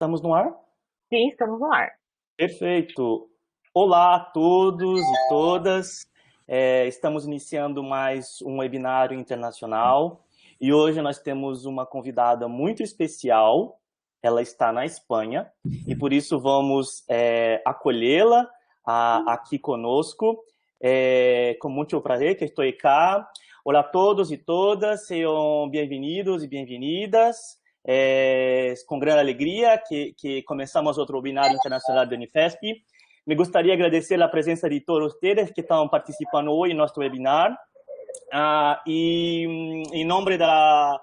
Estamos no ar? Sim, estamos no ar. Perfeito. Olá a todos e todas. Estamos iniciando mais um webinário internacional e hoje nós temos uma convidada muito especial. Ela está na Espanha e por isso vamos acolhê-la aqui conosco. Com muito prazer que estou aqui. Olá a todos e todas, sejam bem-vindos e bem-vindas. Com grande alegria que começamos outro webinário internacional da Unifesp. Me gostaria de agradecer a presença de todos vocês que estão participando hoje em nosso webinar. E em nome da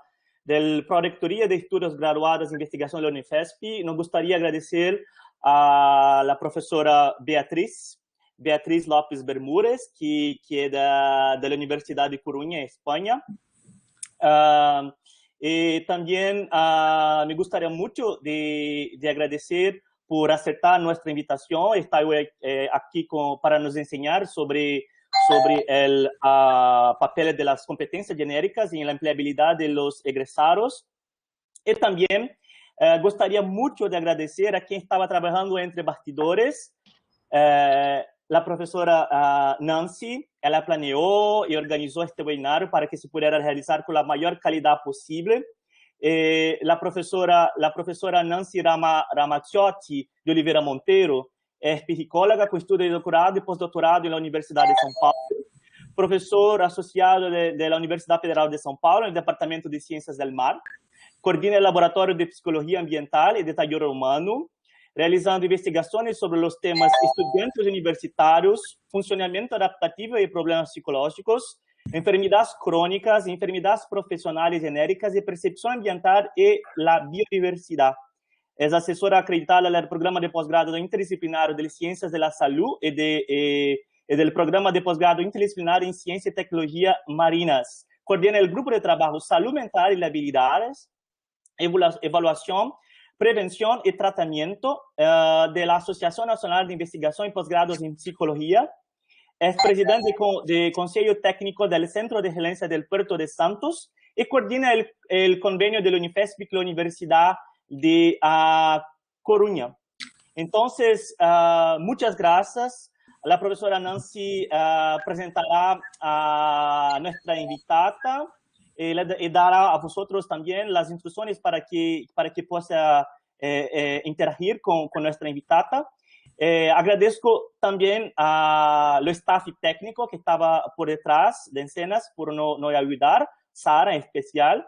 Pró-Reitoria de Estudos Graduados em Investigação da Unifesp, nos gostaria de agradecer a professora Beatriz López Bermúdez, que é da Universidade de Coruña, Espanha. Y también me gustaría mucho de agradecer por aceptar nuestra invitación. Está aquí para nos enseñar sobre el papel de las competencias genéricas en la empleabilidad de los egresados. Y también gustaría mucho de agradecer a quien estaba trabajando entre bastidores, la profesora Nancy. Ela planeou e organizou este webinário para que se pudesse realizar com a maior qualidade possível. A professora Nancy Ramazzotti de Oliveira Monteiro é psicóloga com estudo de doutorado e pós-doutorado na Universidade de São Paulo, professor associado da Universidade Federal de São Paulo no Departamento de Ciências do Mar, coordena o Laboratório de Psicologia Ambiental e Detallador Humano, realizando investigações sobre os temas estudantes universitários, funcionamento adaptativo e problemas psicológicos, enfermidades crônicas, enfermidades profissionais genéricas e percepção ambiental e a biodiversidade. É assessora acreditada do Programa de Pós-Grado Interdisciplinar de Ciências da Saúde e do Programa de Pós-Grado Interdisciplinar em Ciência e Tecnologia Marinas. Coordena o Grupo de Trabalho Saúde Mental e Habilidades, Evaluação, Prevención y Tratamiento de la Asociación Nacional de Investigación y Posgrados en Psicología. Es presidente del Consejo Técnico del Centro de Excelencia del Puerto de Santos y coordina el convenio de la Unifesp con la Universidad de Coruña. Entonces, muchas gracias. La profesora Nancy presentará a nuestra invitada y dará a vosotros también las instrucciones para que pueda interagir con nuestra invitada. Agradezco también al staff técnico que estaba por detrás de escenas por nos ayudar, Sara en especial,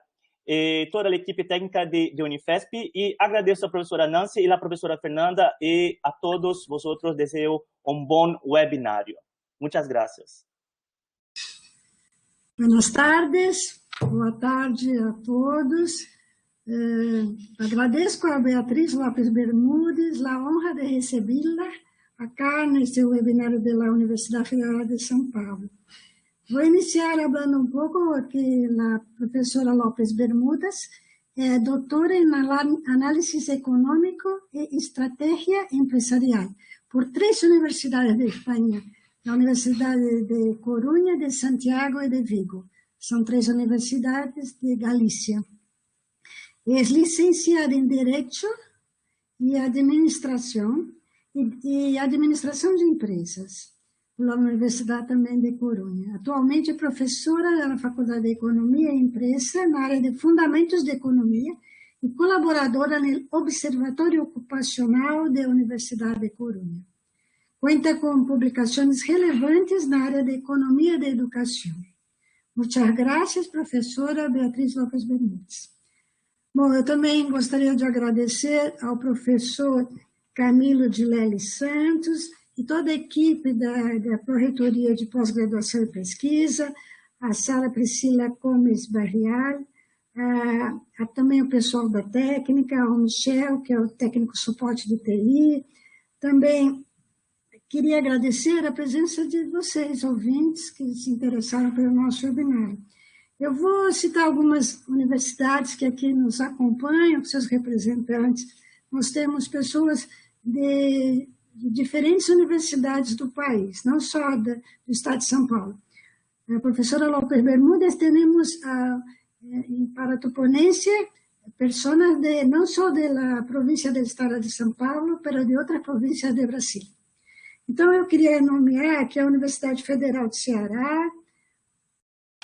toda la equipe técnica de Unifesp, y agradezco a la profesora Nancy y la profesora Fernanda, y a todos vosotros deseo un buen webinario. Muchas gracias. Buenas tardes, boa tarde a todos. Agradeço a Beatriz López Bermúdez a honra de recebê-la acá neste webinário da Universidade Federal de São Paulo. Vou iniciar falando um pouco que a professora López Bermúdez é doutora em análise econômico e estratégia empresarial por 3 universidades de Espanha, a Universidade de Coruña, de Santiago e de Vigo. São 3 universidades de Galícia. É licenciada em Direito e Administração e Administração de Empresas, pela Universidade também de Coruña. Atualmente é professora da Faculdade de Economia e Empresa na área de Fundamentos de Economia e colaboradora no Observatório Ocupacional da Universidade de Coruña. Cuenta com publicações relevantes na área de Economia e de Educação. Muitas graças, professora Beatriz López Bermúdez. Bom, eu também gostaria de agradecer ao professor Camilo de Lely Santos e toda a equipe da Pró-Reitoria de Pós-Graduação e Pesquisa, a Sara Priscila Gomes Barrial, também o pessoal da técnica, o Michel, que é o técnico suporte de TI. Também queria agradecer a presença de vocês, ouvintes, que se interessaram pelo nosso webinário. Eu vou citar algumas universidades que aqui nos acompanham, seus representantes. Nós temos pessoas de diferentes universidades do país, não só do estado de São Paulo. A professora López Bermúdez, temos para a Tuponense personas no só da província do estado de São Paulo, mas de outras províncias de Brasil. Então, eu queria nomear aqui a Universidade Federal de Ceará,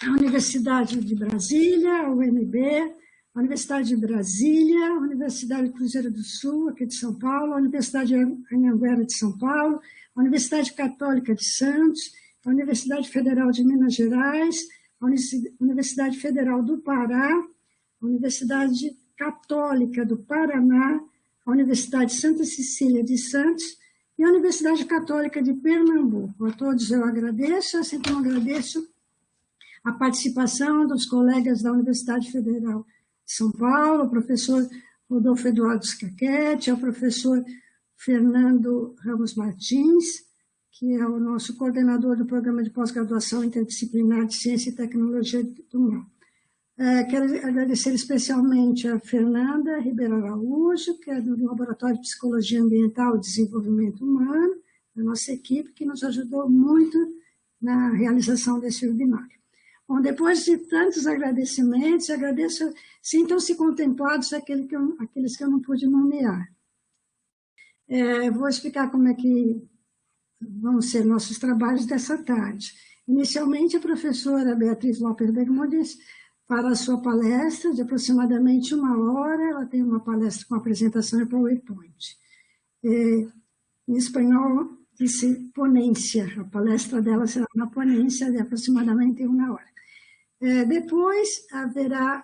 a Universidade de Brasília, a UNB, a Universidade de Brasília, a Universidade Cruzeiro do Sul, aqui de São Paulo, a Universidade Anhanguera de São Paulo, a Universidade Católica de Santos, a Universidade Federal de Minas Gerais, a Universidade Federal do Pará, a Universidade Católica do Paraná, a Universidade Santa Cecília de Santos e a Universidade Católica de Pernambuco. A todos eu agradeço, assim como agradeço a participação dos colegas da Universidade Federal de São Paulo, o professor Rodolfo Eduardo Scachetti, ao professor Fernando Ramos Martins, que é o nosso coordenador do Programa de Pós-Graduação Interdisciplinar de Ciência e Tecnologia do Mar. Quero agradecer especialmente a Fernanda Ribeiro Araújo, que é do Laboratório de Psicologia Ambiental e Desenvolvimento Humano, da nossa equipe, que nos ajudou muito na realização desse webinário. Bom, depois de tantos agradecimentos, agradeço, sintam-se contemplados aqueles que eu não pude nomear. Vou explicar como é que vão ser nossos trabalhos dessa tarde. Inicialmente, a professora Beatriz Lopes Bermúdez para a sua palestra de aproximadamente 1 hora. Ela tem uma palestra com apresentação em PowerPoint. Em espanhol, disse ponência. A palestra dela será uma ponência de aproximadamente 1 hora. Depois, haverá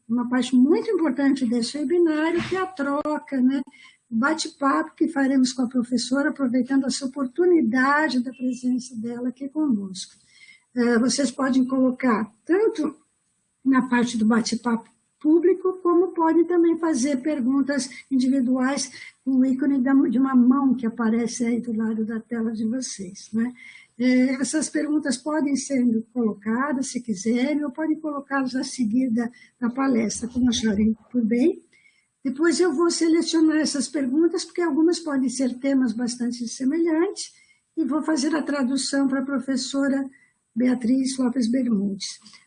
uma parte muito importante desse webinário, que é a troca, né? O bate-papo que faremos com a professora, aproveitando essa oportunidade da presença dela aqui conosco. Vocês podem colocar tanto na parte do bate-papo público, como podem também fazer perguntas individuais com o ícone de uma mão que aparece aí do lado da tela de vocês, né? Essas perguntas podem ser colocadas, se quiserem, ou podem colocá-las a seguir da palestra, como acharem por bem. Depois eu vou selecionar essas perguntas, porque algumas podem ser temas bastante semelhantes, e vou fazer a tradução para a professora Beatriz Lopes Bermúdez.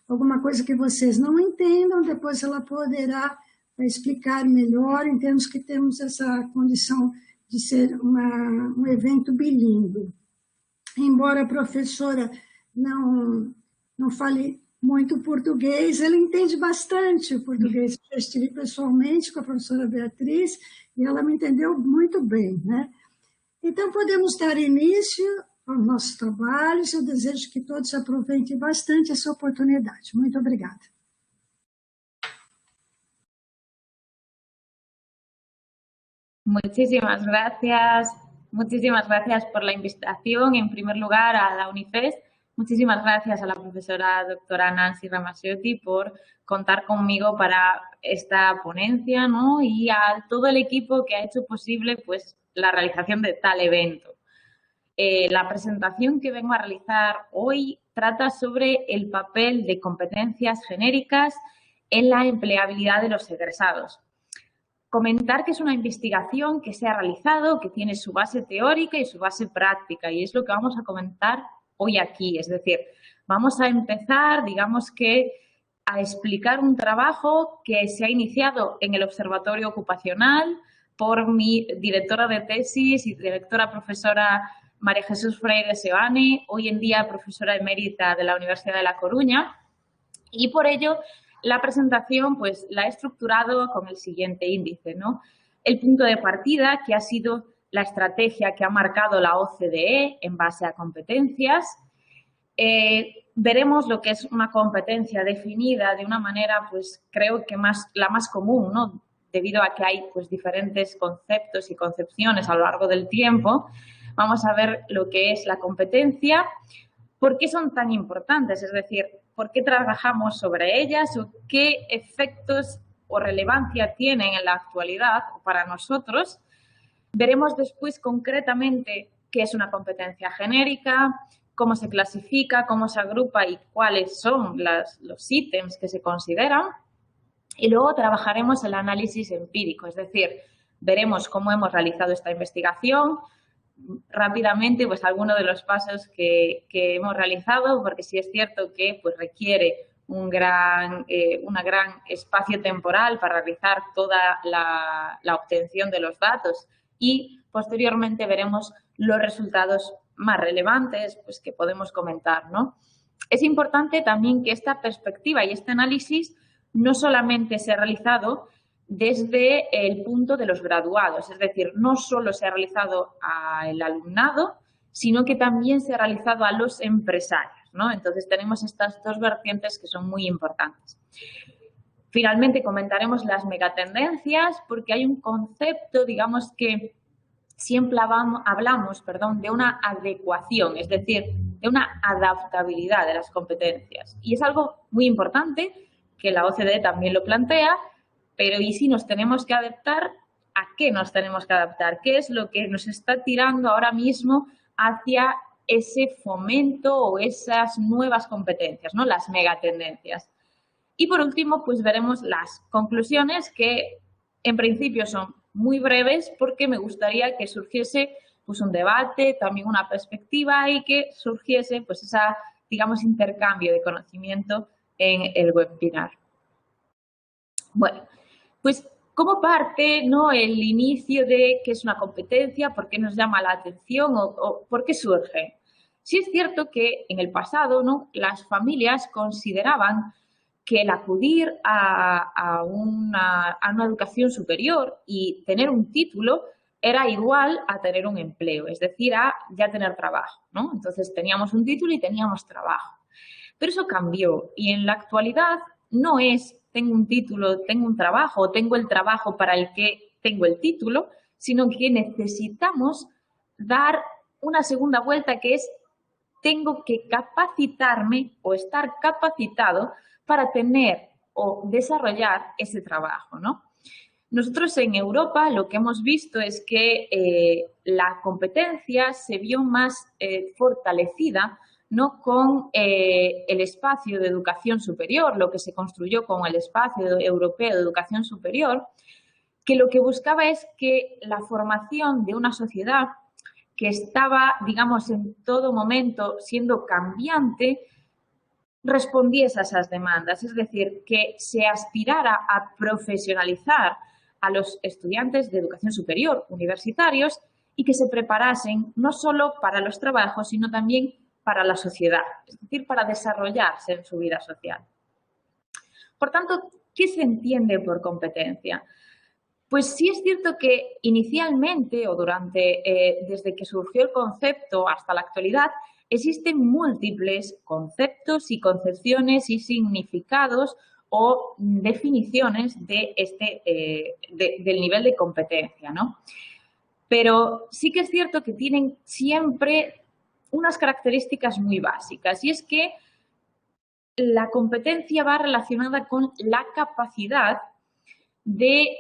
Alguma coisa que vocês não entendam, depois ela poderá explicar melhor, em termos que temos essa condição de ser um evento bilíngue. Embora a professora não fale muito português, ela entende bastante o português. Eu estive pessoalmente com a professora Beatriz e ela me entendeu muito bem, né? Então, podemos dar início aos nossos trabalhos. Eu desejo que todos aproveitem bastante essa oportunidade. Muito obrigada. Muchísimas gracias por la invitación, en primer lugar, a la UNIFEST. Muchísimas gracias a la profesora doctora Nancy Ramacciotti por contar conmigo para esta ponencia, ¿no? Y a todo el equipo que ha hecho posible pues, la realización de tal evento. La presentación que vengo a realizar hoy trata sobre el papel de competencias genéricas en la empleabilidad de los egresados. Comentar que es una investigación que se ha realizado, que tiene su base teórica y su base práctica, y es lo que vamos a comentar hoy aquí. Es decir, vamos a empezar, digamos que, a explicar un trabajo que se ha iniciado en el Observatorio Ocupacional por mi directora de tesis y directora profesora María Jesús Freire Seoane, hoy en día profesora emérita de la Universidad de La Coruña, y por ello la presentación pues la he estructurado con el siguiente índice, ¿no? El punto de partida, que ha sido la estrategia que ha marcado la OCDE en base a competencias. Veremos lo que es una competencia definida de una manera, pues creo que la más común, ¿no? Debido a que hay pues diferentes conceptos y concepciones a lo largo del tiempo. Vamos a ver lo que es la competencia, por qué son tan importantes, es decir, por qué trabajamos sobre ellas o qué efectos o relevancia tienen en la actualidad para nosotros. Veremos después concretamente qué es una competencia genérica, cómo se clasifica, cómo se agrupa y cuáles son los ítems que se consideran. Y luego trabajaremos el análisis empírico, es decir, veremos cómo hemos realizado esta investigación, rápidamente pues algunos de los pasos que hemos realizado, porque sí es cierto que pues requiere una gran espacio temporal para realizar toda la obtención de los datos y posteriormente veremos los resultados más relevantes pues, que podemos comentar, ¿no? Es importante también que esta perspectiva y este análisis no solamente se ha realizado desde el punto de los graduados, es decir, no solo se ha realizado al alumnado, sino que también se ha realizado a los empresarios, ¿no? Entonces tenemos estas dos vertientes que son muy importantes. Finalmente comentaremos las megatendencias porque hay un concepto, digamos que siempre hablamos de una adecuación, es decir, de una adaptabilidad de las competencias. Y es algo muy importante que la OCDE también lo plantea, pero ¿y si nos tenemos que adaptar? ¿A qué nos tenemos que adaptar? ¿Qué es lo que nos está tirando ahora mismo hacia ese fomento o esas nuevas competencias, ¿no? Las megatendencias. Y por último, pues veremos las conclusiones que en principio son muy breves porque me gustaría que surgiese pues un debate, también una perspectiva y que surgiese pues esa, digamos, intercambio de conocimiento en el webinar. Bueno, pues ¿cómo parte, ¿no?, el inicio de qué es una competencia? ¿Por qué nos llama la atención o por qué surge? Sí es cierto que en el pasado, ¿no?, las familias consideraban que el acudir a una educación superior y tener un título era igual a tener un empleo, es decir, a ya tener trabajo, ¿no? Entonces teníamos un título y teníamos trabajo. Pero eso cambió y en la actualidad no es tengo un título, tengo un trabajo, tengo el trabajo para el que tengo el título, sino que necesitamos dar una segunda vuelta que es tengo que capacitarme o estar capacitado para tener o desarrollar ese trabajo, ¿no? Nosotros en Europa lo que hemos visto es que la competencia se vio más fortalecida, ¿no?, con el espacio de educación superior, lo que se construyó con el espacio europeo de educación superior, que lo que buscaba es que la formación de una sociedad que estaba, digamos, en todo momento siendo cambiante, respondiese a esas demandas, es decir, que se aspirara a profesionalizar a los estudiantes de educación superior, universitarios, y que se preparasen no solo para los trabajos, sino también para la sociedad, es decir, para desarrollarse en su vida social. Por tanto, ¿qué se entiende por competencia? Pues sí es cierto que inicialmente o desde que surgió el concepto hasta la actualidad, existen múltiples conceptos y concepciones y significados o definiciones de del nivel de competencia, ¿no? Pero sí que es cierto que tienen siempre unas características muy básicas y es que la competencia va relacionada con la capacidad de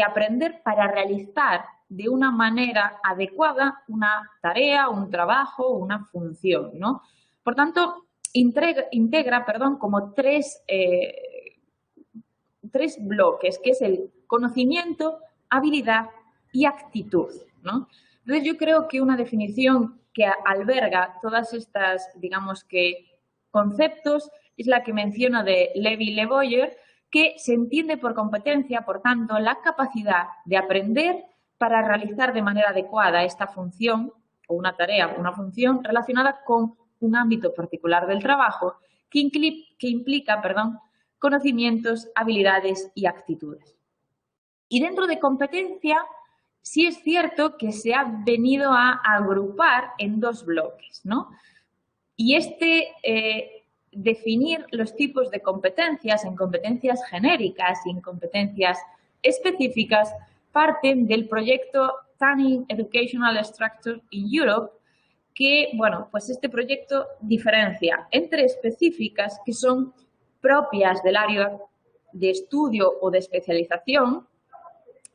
aprender para realizar de una manera adecuada una tarea, un trabajo, una función, ¿no? Por tanto, integra como tres bloques, que es el conocimiento, habilidad y actitud, ¿no? Entonces, yo creo que una definición que alberga todas estas, digamos que, conceptos es la que menciono de Lévy-Le-Boyer, que se entiende por competencia, por tanto, la capacidad de aprender para realizar de manera adecuada esta función o una tarea o una función relacionada con un ámbito particular del trabajo que implica conocimientos, habilidades y actitudes. Y dentro de competencia, sí es cierto que se ha venido a agrupar en dos bloques, ¿no? Y definir los tipos de competencias en competencias genéricas y en competencias específicas parten del proyecto Turning Educational Structure in Europe, que, bueno, pues este proyecto diferencia entre específicas, que son propias del área de estudio o de especialización,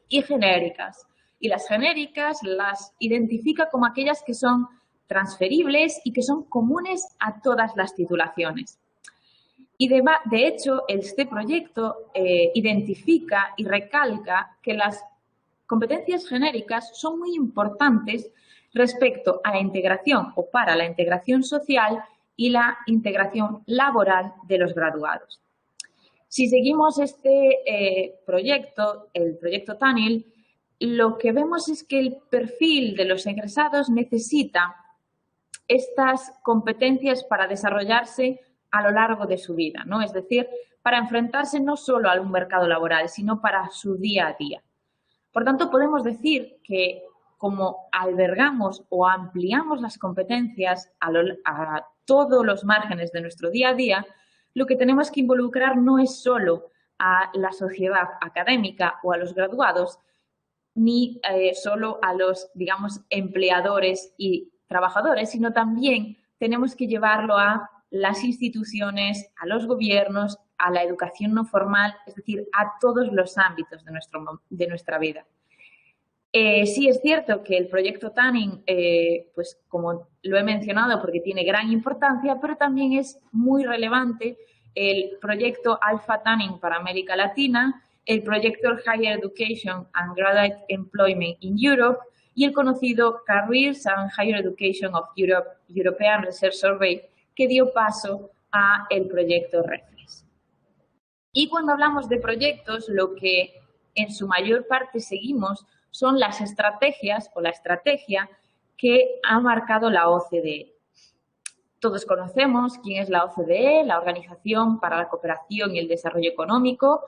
y genéricas. Y las genéricas las identifica como aquellas que son transferibles y que son comunes a todas las titulaciones. Y de hecho, este proyecto identifica y recalca que las competencias genéricas son muy importantes respecto a la integración o para la integración social y la integración laboral de los graduados. Si seguimos este proyecto, el proyecto TANIL, lo que vemos es que el perfil de los egresados necesita estas competencias para desarrollarse a lo largo de su vida, ¿no? Es decir, para enfrentarse no solo a un mercado laboral, sino para su día a día. Por tanto, podemos decir que como albergamos o ampliamos las competencias a todos los márgenes de nuestro día a día, lo que tenemos que involucrar no es solo a la sociedad académica o a los graduados, ni solo a los, digamos, empleadores y trabajadores, sino también tenemos que llevarlo a las instituciones, a los gobiernos, a la educación no formal, es decir, a todos los ámbitos de nuestra vida. Sí es cierto que el proyecto TANIN, pues como lo he mencionado, porque tiene gran importancia, pero también es muy relevante el proyecto Alpha TANIN para América Latina, el proyecto Higher Education and Graduate Employment in Europe y el conocido Careers and Higher Education of Europe, European Research Survey, que dio paso a el proyecto REFRES. Y cuando hablamos de proyectos, lo que en su mayor parte seguimos son las estrategias o la estrategia que ha marcado la OCDE. Todos conocemos quién es la OCDE, la Organización para la Cooperación y el Desarrollo Económico,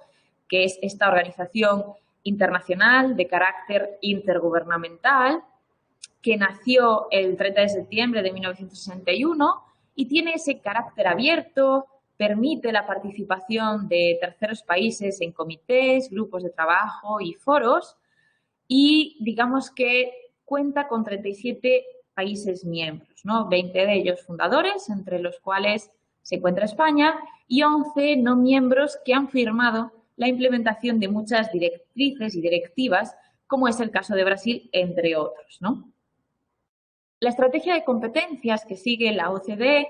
que es esta organización internacional de carácter intergubernamental que nació el 30 de septiembre de 1961 y tiene ese carácter abierto, permite la participación de terceros países en comités, grupos de trabajo y foros y digamos que cuenta con 37 países miembros, ¿no? 20 de ellos fundadores, entre los cuales se encuentra España, y 11 no miembros que han firmado la implementación de muchas directrices y directivas, como es el caso de Brasil, entre otros, ¿no? La estrategia de competencias que sigue la OCDE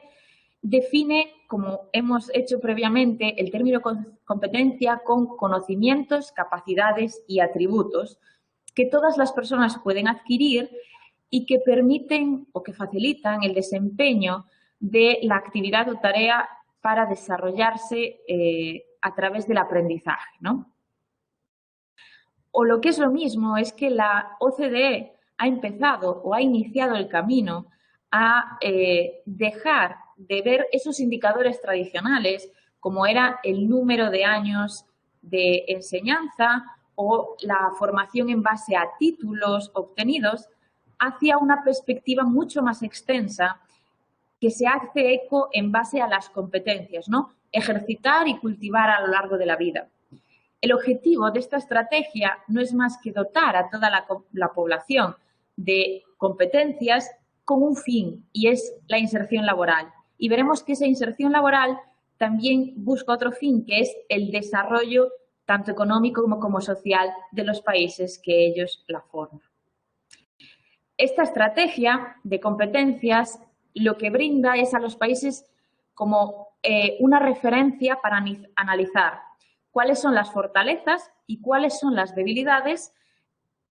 define, como hemos hecho previamente, el término competencia con conocimientos, capacidades y atributos que todas las personas pueden adquirir y que permiten o que facilitan el desempeño de la actividad o tarea para desarrollarse a través del aprendizaje, ¿no? O lo que es lo mismo es que la OCDE ha empezado o ha iniciado el camino a dejar de ver esos indicadores tradicionales como era el número de años de enseñanza o la formación en base a títulos obtenidos hacia una perspectiva mucho más extensa que se hace eco en base a las competencias, ¿no? Ejercitar y cultivar a lo largo de la vida. El objetivo de esta estrategia no es más que dotar a toda la población de competencias con un fin y es la inserción laboral. Y veremos que esa inserción laboral también busca otro fin, que es el desarrollo tanto económico como social de los países que ellos la forman. Esta estrategia de competencias lo que brinda es a los países como una referencia para analizar cuáles son las fortalezas y cuáles son las debilidades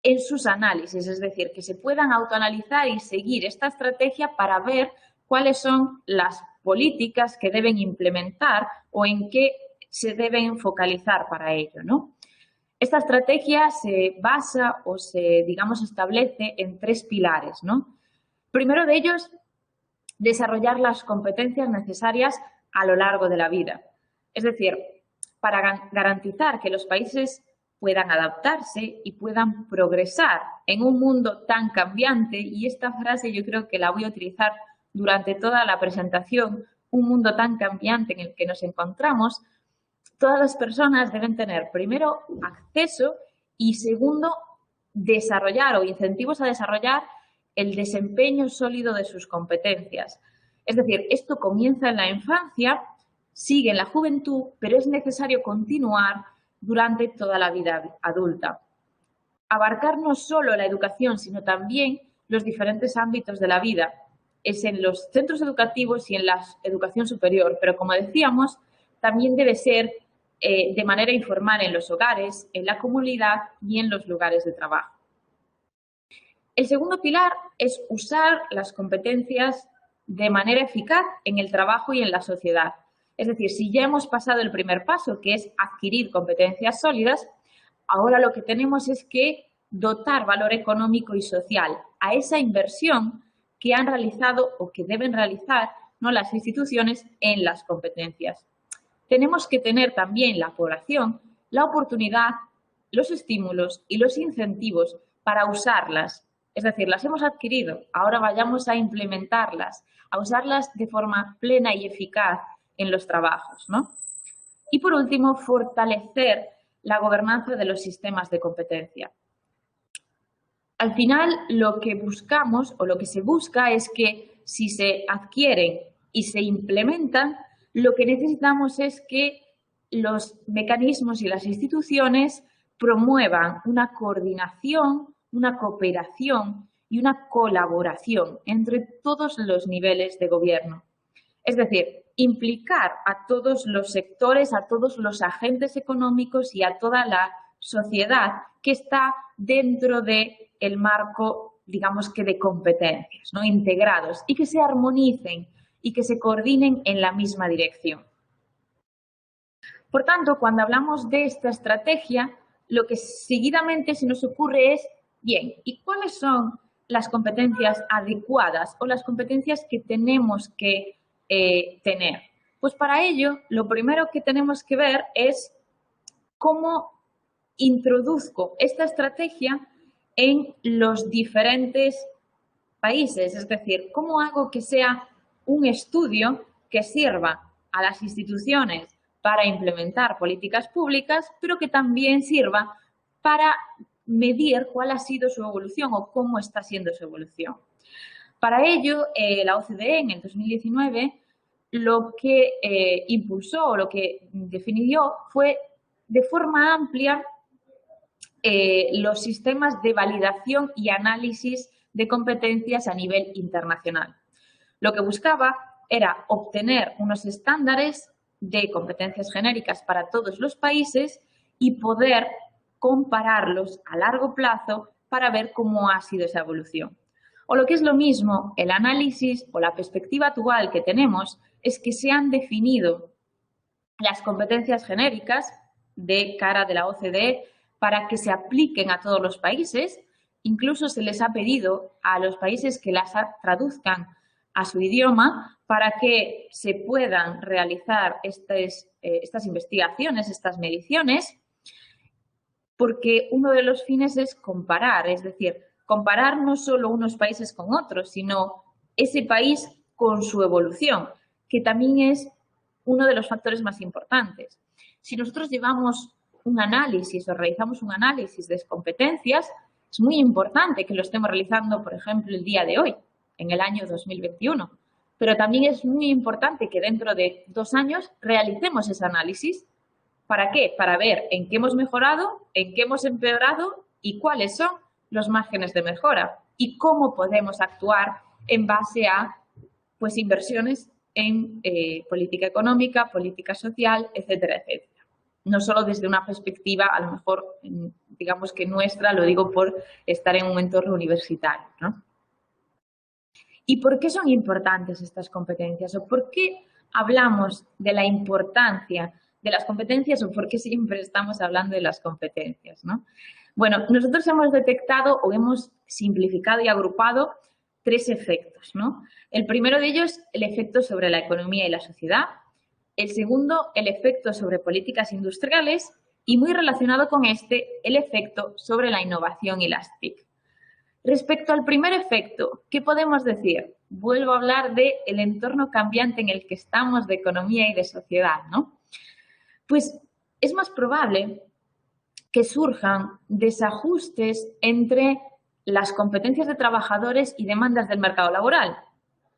en sus análisis, es decir, que se puedan autoanalizar y seguir esta estrategia para ver cuáles son las políticas que deben implementar o en qué se deben focalizar para ello, ¿no? Esta estrategia se basa o se, digamos, establece en 3 pilares, ¿no? Primero de ellos, desarrollar las competencias necesarias a lo largo de la vida. Es decir, para garantizar que los países puedan adaptarse y puedan progresar en un mundo tan cambiante, y esta frase yo creo que la voy a utilizar durante toda la presentación, un mundo tan cambiante en el que nos encontramos, todas las personas deben tener, primero, acceso y, segundo, desarrollar o incentivos a desarrollar el desempeño sólido de sus competencias. Es decir, esto comienza en la infancia, sigue en la juventud, pero es necesario continuar durante toda la vida adulta. Abarcar no solo la educación, sino también los diferentes ámbitos de la vida. Es en los centros educativos y en la educación superior, pero como decíamos, también debe ser de manera informal en los hogares, en la comunidad y en los lugares de trabajo. El segundo pilar es usar las competencias de manera eficaz en el trabajo y en la sociedad. Es decir, si ya hemos pasado el primer paso, que es adquirir competencias sólidas, ahora lo que tenemos es que dotar valor económico y social a esa inversión que han realizado o que deben realizar, ¿no?, las instituciones en las competencias. Tenemos que tener también la población la oportunidad, los estímulos y los incentivos para usarlas. Es decir, las hemos adquirido, ahora vayamos a implementarlas, a usarlas de forma plena y eficaz en los trabajos, ¿no? Y por último, fortalecer la gobernanza de los sistemas de competencia. Al final, lo que buscamos o lo que se busca es que si se adquieren y se implementan, lo que necesitamos es que los mecanismos y las instituciones promuevan una coordinación, una cooperación y una colaboración entre todos los niveles de gobierno. Es decir, implicar a todos los sectores, a todos los agentes económicos y a toda la sociedad que está dentro del marco, digamos que de competencias, ¿no?, integrados, y que se armonicen y que se coordinen en la misma dirección. Por tanto, cuando hablamos de esta estrategia, lo que seguidamente se nos ocurre es, bien, ¿y cuáles son las competencias adecuadas o las competencias que tenemos que tener? Pues para ello, lo primero que tenemos que ver es cómo introduzco esta estrategia en los diferentes países, es decir, cómo hago que sea un estudio que sirva a las instituciones para implementar políticas públicas, pero que también sirva para medir cuál ha sido su evolución o cómo está siendo su evolución. Para ello, la OCDE en el 2019 lo que impulsó o lo que definió fue de forma amplia los sistemas de validación y análisis de competencias a nivel internacional. Lo que buscaba era obtener unos estándares de competencias genéricas para todos los países y poder compararlos a largo plazo para ver cómo ha sido esa evolución. O lo que es lo mismo, el análisis o la perspectiva actual que tenemos es que se han definido las competencias genéricas de cara de la OCDE para que se apliquen a todos los países. Incluso se les ha pedido a los países que las traduzcan a su idioma para que se puedan realizar estas investigaciones, estas mediciones, porque uno de los fines es comparar, es decir, comparar no solo unos países con otros, sino ese país con su evolución, que también es uno de los factores más importantes. Si nosotros llevamos un análisis o realizamos un análisis de competencias, es muy importante que lo estemos realizando, por ejemplo, el día de hoy, en el año 2021. Pero también es muy importante que dentro de 2 años realicemos ese análisis. ¿Para qué? Para ver en qué hemos mejorado, en qué hemos empeorado y cuáles son los márgenes de mejora y cómo podemos actuar en base a pues, inversiones en política económica, política social, etcétera, etcétera. No solo desde una perspectiva, a lo mejor, digamos que nuestra, lo digo por estar en un entorno universitario, ¿no? ¿Y por qué son importantes estas competencias? ¿O por qué hablamos de la importancia de las competencias o por qué siempre estamos hablando de las competencias, ¿no? Bueno, nosotros hemos detectado o hemos simplificado y agrupado 3 efectos, ¿no? El primero de ellos, el efecto sobre la economía y la sociedad. El segundo, el efecto sobre políticas industriales y muy relacionado con este, el efecto sobre la innovación y las TIC. Respecto al primer efecto, ¿qué podemos decir? Vuelvo a hablar del entorno cambiante en el que estamos de economía y de sociedad, ¿no? Pues es más probable que surjan desajustes entre las competencias de trabajadores y demandas del mercado laboral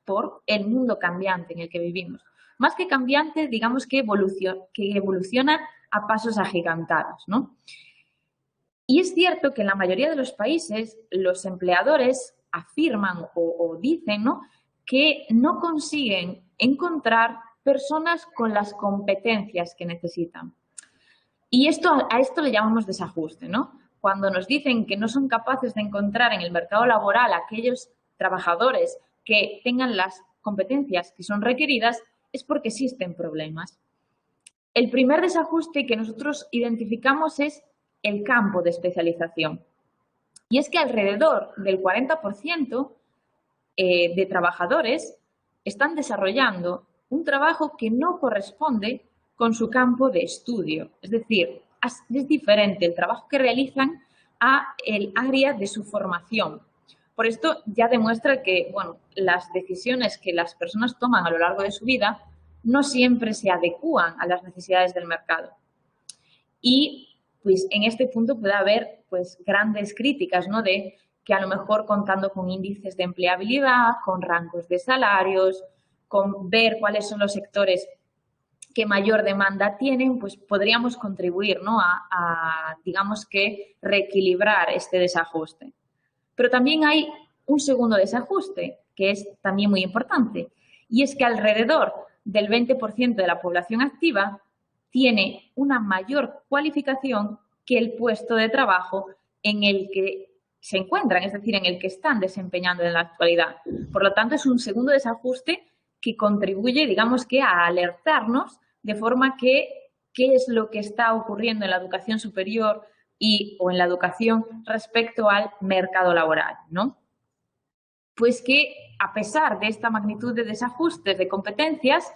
por el mundo cambiante en el que vivimos. Más que cambiante, digamos que evoluciona a pasos agigantados, ¿no? Y es cierto que en la mayoría de los países los empleadores afirman o dicen, ¿no?, que no consiguen encontrar personas con las competencias que necesitan. Y a esto le llamamos desajuste, ¿no? Cuando nos dicen que no son capaces de encontrar en el mercado laboral aquellos trabajadores que tengan las competencias que son requeridas, es porque existen problemas. El primer desajuste que nosotros identificamos es el campo de especialización. Y es que alrededor del 40% de trabajadores están desarrollando un trabajo que no corresponde con su campo de estudio. Es decir, es diferente el trabajo que realizan a el área de su formación. Por esto ya demuestra que, bueno, las decisiones que las personas toman a lo largo de su vida no siempre se adecúan a las necesidades del mercado. Y pues en este punto puede haber pues grandes críticas, ¿no? De que a lo mejor contando con índices de empleabilidad, con rangos de salarios, con ver cuáles son los sectores que mayor demanda tienen, pues podríamos contribuir, ¿no? a digamos que, reequilibrar este desajuste. Pero también hay un segundo desajuste, que es también muy importante, y es que alrededor del 20% de la población activa tiene una mayor cualificación que el puesto de trabajo en el que se encuentran, es decir, en el que están desempeñando en la actualidad. Por lo tanto, es un segundo desajuste que contribuye, digamos que, a alertarnos de forma que qué es lo que está ocurriendo en la educación superior o en la educación respecto al mercado laboral, ¿no? Pues que, a pesar de esta magnitud de desajustes de competencias,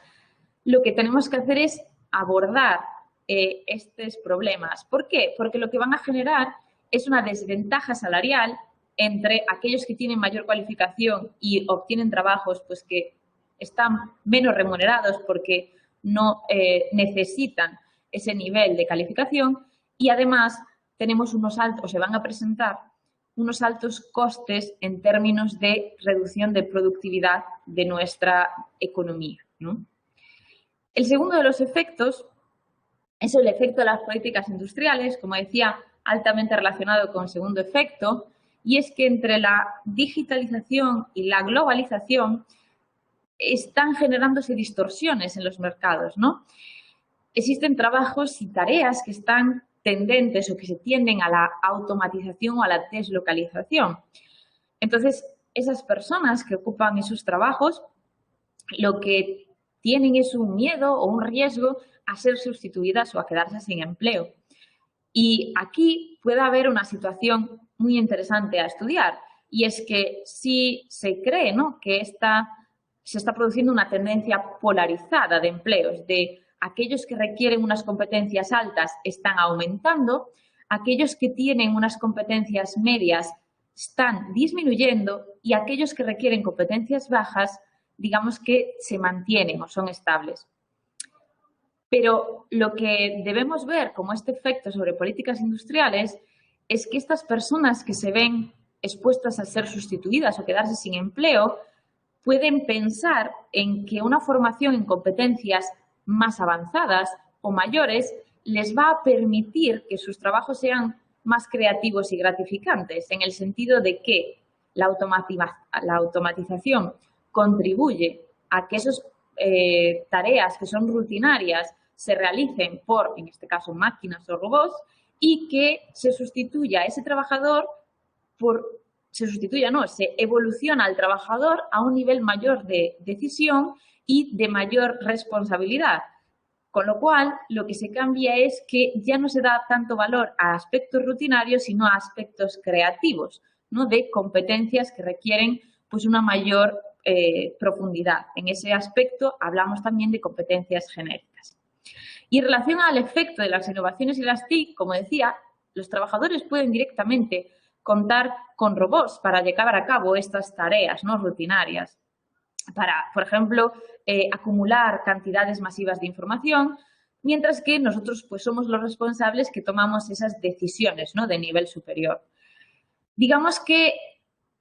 lo que tenemos que hacer es abordar estos problemas. ¿Por qué? Porque lo que van a generar es una desventaja salarial entre aquellos que tienen mayor cualificación y obtienen trabajos pues, que están menos remunerados porque no necesitan ese nivel de calificación, y además tenemos unos altos, se van a presentar unos altos costes en términos de reducción de productividad de nuestra economía, ¿no? El segundo de los efectos es el efecto de las políticas industriales, como decía, altamente relacionado con el segundo efecto, y es que entre la digitalización y la globalización están generándose distorsiones en los mercados, ¿no? Existen trabajos y tareas que están tendentes o que se tienden a la automatización o a la deslocalización. Entonces, esas personas que ocupan esos trabajos, lo que tienen es un miedo o un riesgo a ser sustituidas o a quedarse sin empleo. Y aquí puede haber una situación muy interesante a estudiar, y es que si se cree, ¿no?, que se está produciendo una tendencia polarizada de empleos, de aquellos que requieren unas competencias altas están aumentando, aquellos que tienen unas competencias medias están disminuyendo y aquellos que requieren competencias bajas, digamos que se mantienen o son estables. Pero lo que debemos ver como este efecto sobre políticas industriales es que estas personas que se ven expuestas a ser sustituidas o quedarse sin empleo pueden pensar en que una formación en competencias más avanzadas o mayores les va a permitir que sus trabajos sean más creativos y gratificantes, en el sentido de que la automatización contribuye a que esas tareas que son rutinarias se realicen por, en este caso, máquinas o robots, y que se sustituya a ese trabajador se evoluciona al trabajador a un nivel mayor de decisión y de mayor responsabilidad. Con lo cual, lo que se cambia es que ya no se da tanto valor a aspectos rutinarios, sino a aspectos creativos, ¿no?, de competencias que requieren pues, una mayor profundidad. En ese aspecto hablamos también de competencias genéricas. Y en relación al efecto de las innovaciones y las TIC, como decía, los trabajadores pueden directamente contar con robots para llevar a cabo estas tareas, ¿no?, rutinarias, para, por ejemplo, acumular cantidades masivas de información, mientras que nosotros pues, somos los responsables que tomamos esas decisiones, ¿no?, de nivel superior. Digamos que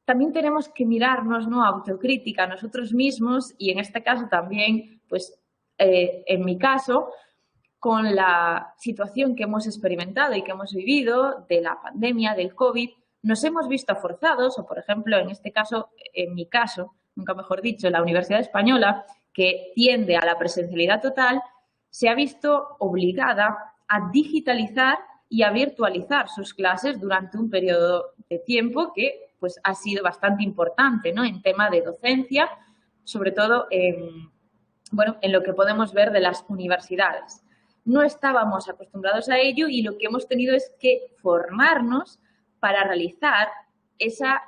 también tenemos que mirarnos, ¿no?, autocrítica a nosotros mismos, y en este caso también, pues, en mi caso, con la situación que hemos experimentado y que hemos vivido de la pandemia, del COVID, nos hemos visto forzados, o por ejemplo, en este caso, en mi caso, nunca mejor dicho, la Universidad Española, que tiende a la presencialidad total, se ha visto obligada a digitalizar y a virtualizar sus clases durante un periodo de tiempo que pues, ha sido bastante importante, ¿no?, en tema de docencia, sobre todo en lo que podemos ver de las universidades. No estábamos acostumbrados a ello y lo que hemos tenido es que formarnos para realizar esa,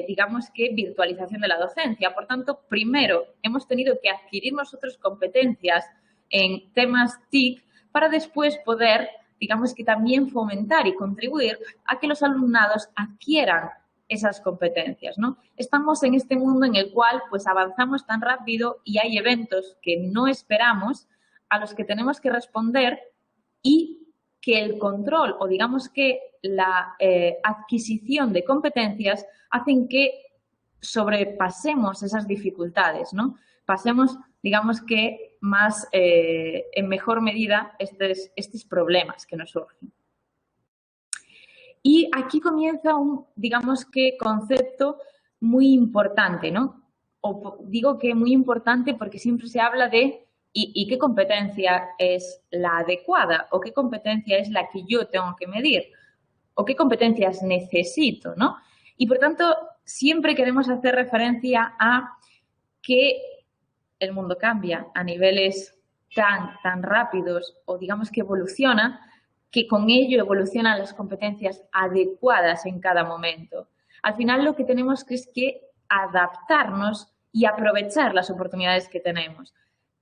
digamos que, virtualización de la docencia. Por tanto, primero hemos tenido que adquirir nosotros competencias en temas TIC para después poder, digamos que, también fomentar y contribuir a que los alumnados adquieran esas competencias, ¿no? Estamos en este mundo en el cual pues avanzamos tan rápido y hay eventos que no esperamos a los que tenemos que responder y que el control o digamos que la adquisición de competencias hacen que sobrepasemos esas dificultades, ¿no? Pasemos, digamos que más en mejor medida estos problemas que nos surgen. Y aquí comienza un, digamos que, concepto muy importante, ¿no? O digo que muy importante porque siempre se habla de ¿y qué competencia es la adecuada? ¿O qué competencia es la que yo tengo que medir? ¿O qué competencias necesito, no? Y, por tanto, siempre queremos hacer referencia a que el mundo cambia a niveles tan rápidos o, digamos, que evoluciona, que con ello evolucionan las competencias adecuadas en cada momento. Al final lo que tenemos que es que adaptarnos y aprovechar las oportunidades que tenemos.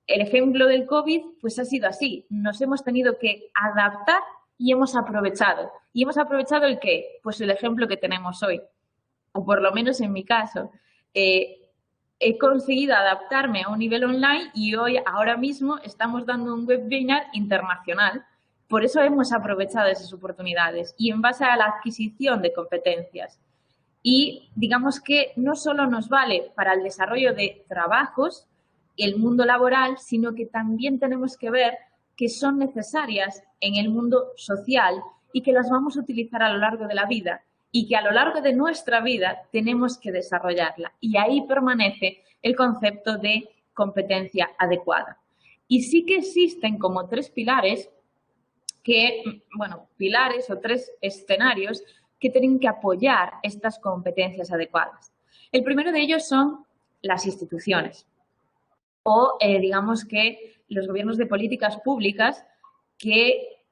El ejemplo del COVID pues ha sido así. Nos hemos tenido que adaptar y hemos aprovechado. ¿Y hemos aprovechado el qué? Pues el ejemplo que tenemos hoy. O por lo menos en mi caso. He conseguido adaptarme a un nivel online y ahora mismo estamos dando un webinar internacional. Por eso hemos aprovechado esas oportunidades y en base a la adquisición de competencias. Y digamos que no solo nos vale para el desarrollo de trabajos, el mundo laboral, sino que también tenemos que ver que son necesarias en el mundo social y que las vamos a utilizar a lo largo de la vida y que a lo largo de nuestra vida tenemos que desarrollarla. Y ahí permanece el concepto de competencia adecuada. Y sí que existen como tres pilares pilares o tres escenarios que tienen que apoyar estas competencias adecuadas. El primero de ellos son las instituciones o, digamos que, los gobiernos de políticas públicas que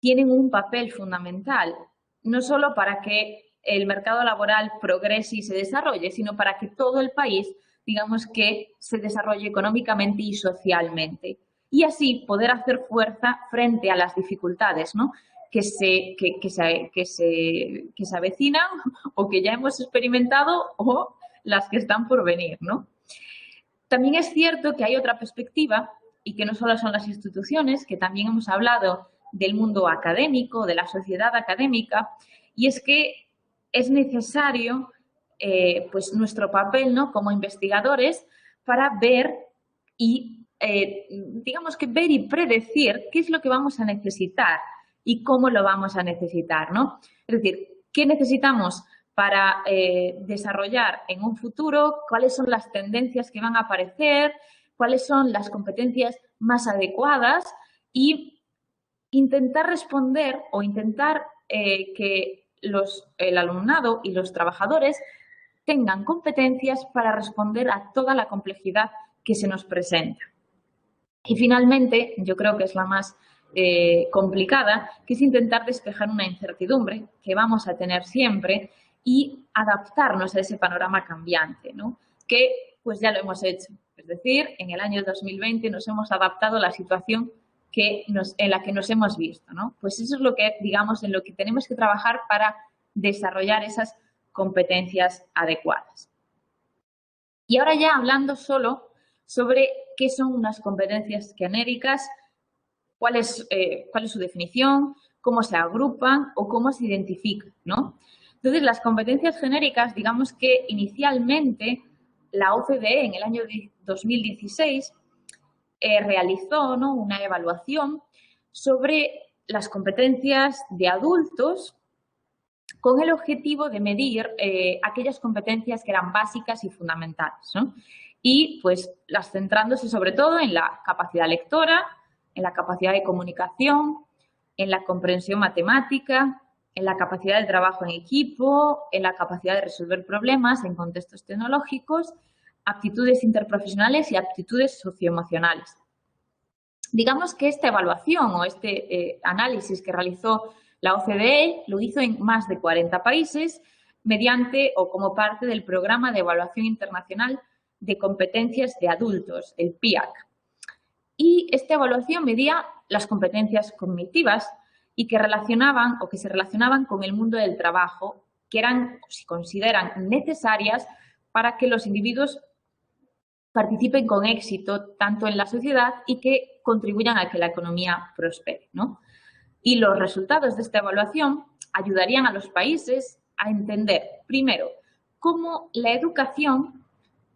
tienen un papel fundamental, no solo para que el mercado laboral progrese y se desarrolle, sino para que todo el país, digamos que, se desarrolle económicamente y socialmente. Y así poder hacer fuerza frente a las dificultades, ¿no? que se avecinan o que ya hemos experimentado o las que están por venir, ¿no? También es cierto que hay otra perspectiva y que no solo son las instituciones, que también hemos hablado del mundo académico, de la sociedad académica, y es que es necesario pues nuestro papel, ¿no?, como investigadores para ver y digamos que ver y predecir qué es lo que vamos a necesitar y cómo lo vamos a necesitar, ¿no? Es decir, ¿qué necesitamos para desarrollar en un futuro? ¿Cuáles son las tendencias que van a aparecer? ¿Cuáles son las competencias más adecuadas? Y intentar responder o intentar que el alumnado y los trabajadores tengan competencias para responder a toda la complejidad que se nos presenta. Y finalmente, yo creo que es la más complicada, que es intentar despejar una incertidumbre que vamos a tener siempre y adaptarnos a ese panorama cambiante, ¿no? Que pues ya lo hemos hecho. Es decir, en el año 2020 nos hemos adaptado a la situación en la que nos hemos visto, ¿no? Pues eso es lo que, digamos, en lo que tenemos que trabajar para desarrollar esas competencias adecuadas. Y ahora ya hablando solo sobre qué son unas competencias genéricas, cuál es su definición, cómo se agrupan o cómo se identifican, ¿no? Entonces, las competencias genéricas, digamos que inicialmente la OCDE en el año 2016 realizó, ¿no?, una evaluación sobre las competencias de adultos con el objetivo de medir aquellas competencias que eran básicas y fundamentales, ¿no? Y pues las centrándose sobre todo en la capacidad lectora, en la capacidad de comunicación, en la comprensión matemática, en la capacidad de trabajo en equipo, en la capacidad de resolver problemas en contextos tecnológicos, aptitudes interprofesionales y aptitudes socioemocionales. Digamos que esta evaluación o este análisis que realizó la OCDE lo hizo en más de 40 países mediante o como parte del Programa de Evaluación Internacional de Competencias de Adultos, el PIAC. Y esta evaluación medía las competencias cognitivas y que se relacionaban con el mundo del trabajo, que eran, se consideran necesarias para que los individuos participen con éxito tanto en la sociedad y que contribuyan a que la economía prospere, ¿no? Y los resultados de esta evaluación ayudarían a los países a entender, primero, cómo la educación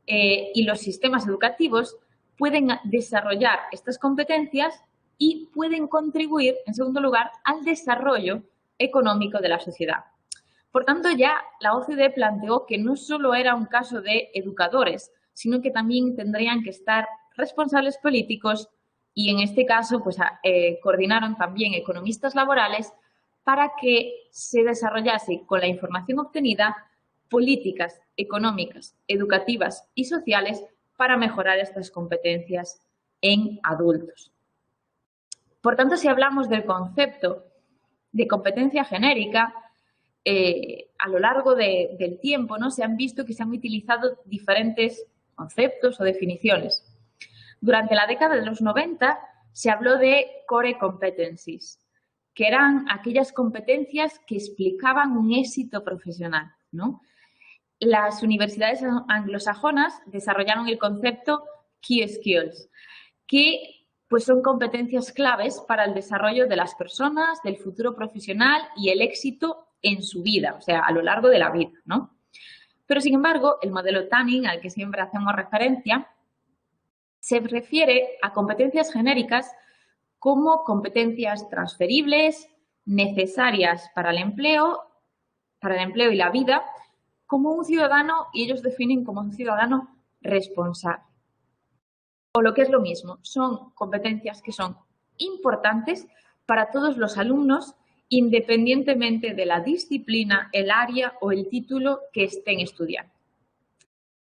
y los sistemas educativos pueden desarrollar estas competencias y pueden contribuir, en segundo lugar, al desarrollo económico de la sociedad. Por tanto, ya la OCDE planteó que no solo era un caso de educadores, sino que también tendrían que estar responsables políticos y, en este caso, pues, coordinaron también economistas laborales para que se desarrollase con la información obtenida políticas económicas, educativas y sociales para mejorar estas competencias en adultos. Por tanto, si hablamos del concepto de competencia genérica, a lo largo del tiempo, ¿no?, se han visto que se han utilizado diferentes conceptos o definiciones. Durante la década de los 90 se habló de core competencies, que eran aquellas competencias que explicaban un éxito profesional, ¿no? Las universidades anglosajonas desarrollaron el concepto Key Skills, que pues son competencias claves para el desarrollo de las personas, del futuro profesional y el éxito en su vida, o sea, a lo largo de la vida, ¿no? Pero, sin embargo, el modelo Tanning, al que siempre hacemos referencia, se refiere a competencias genéricas como competencias transferibles, necesarias para el empleo y la vida, como un ciudadano, y ellos definen como un ciudadano responsable. O lo que es lo mismo, son competencias que son importantes para todos los alumnos, independientemente de la disciplina, el área o el título que estén estudiando.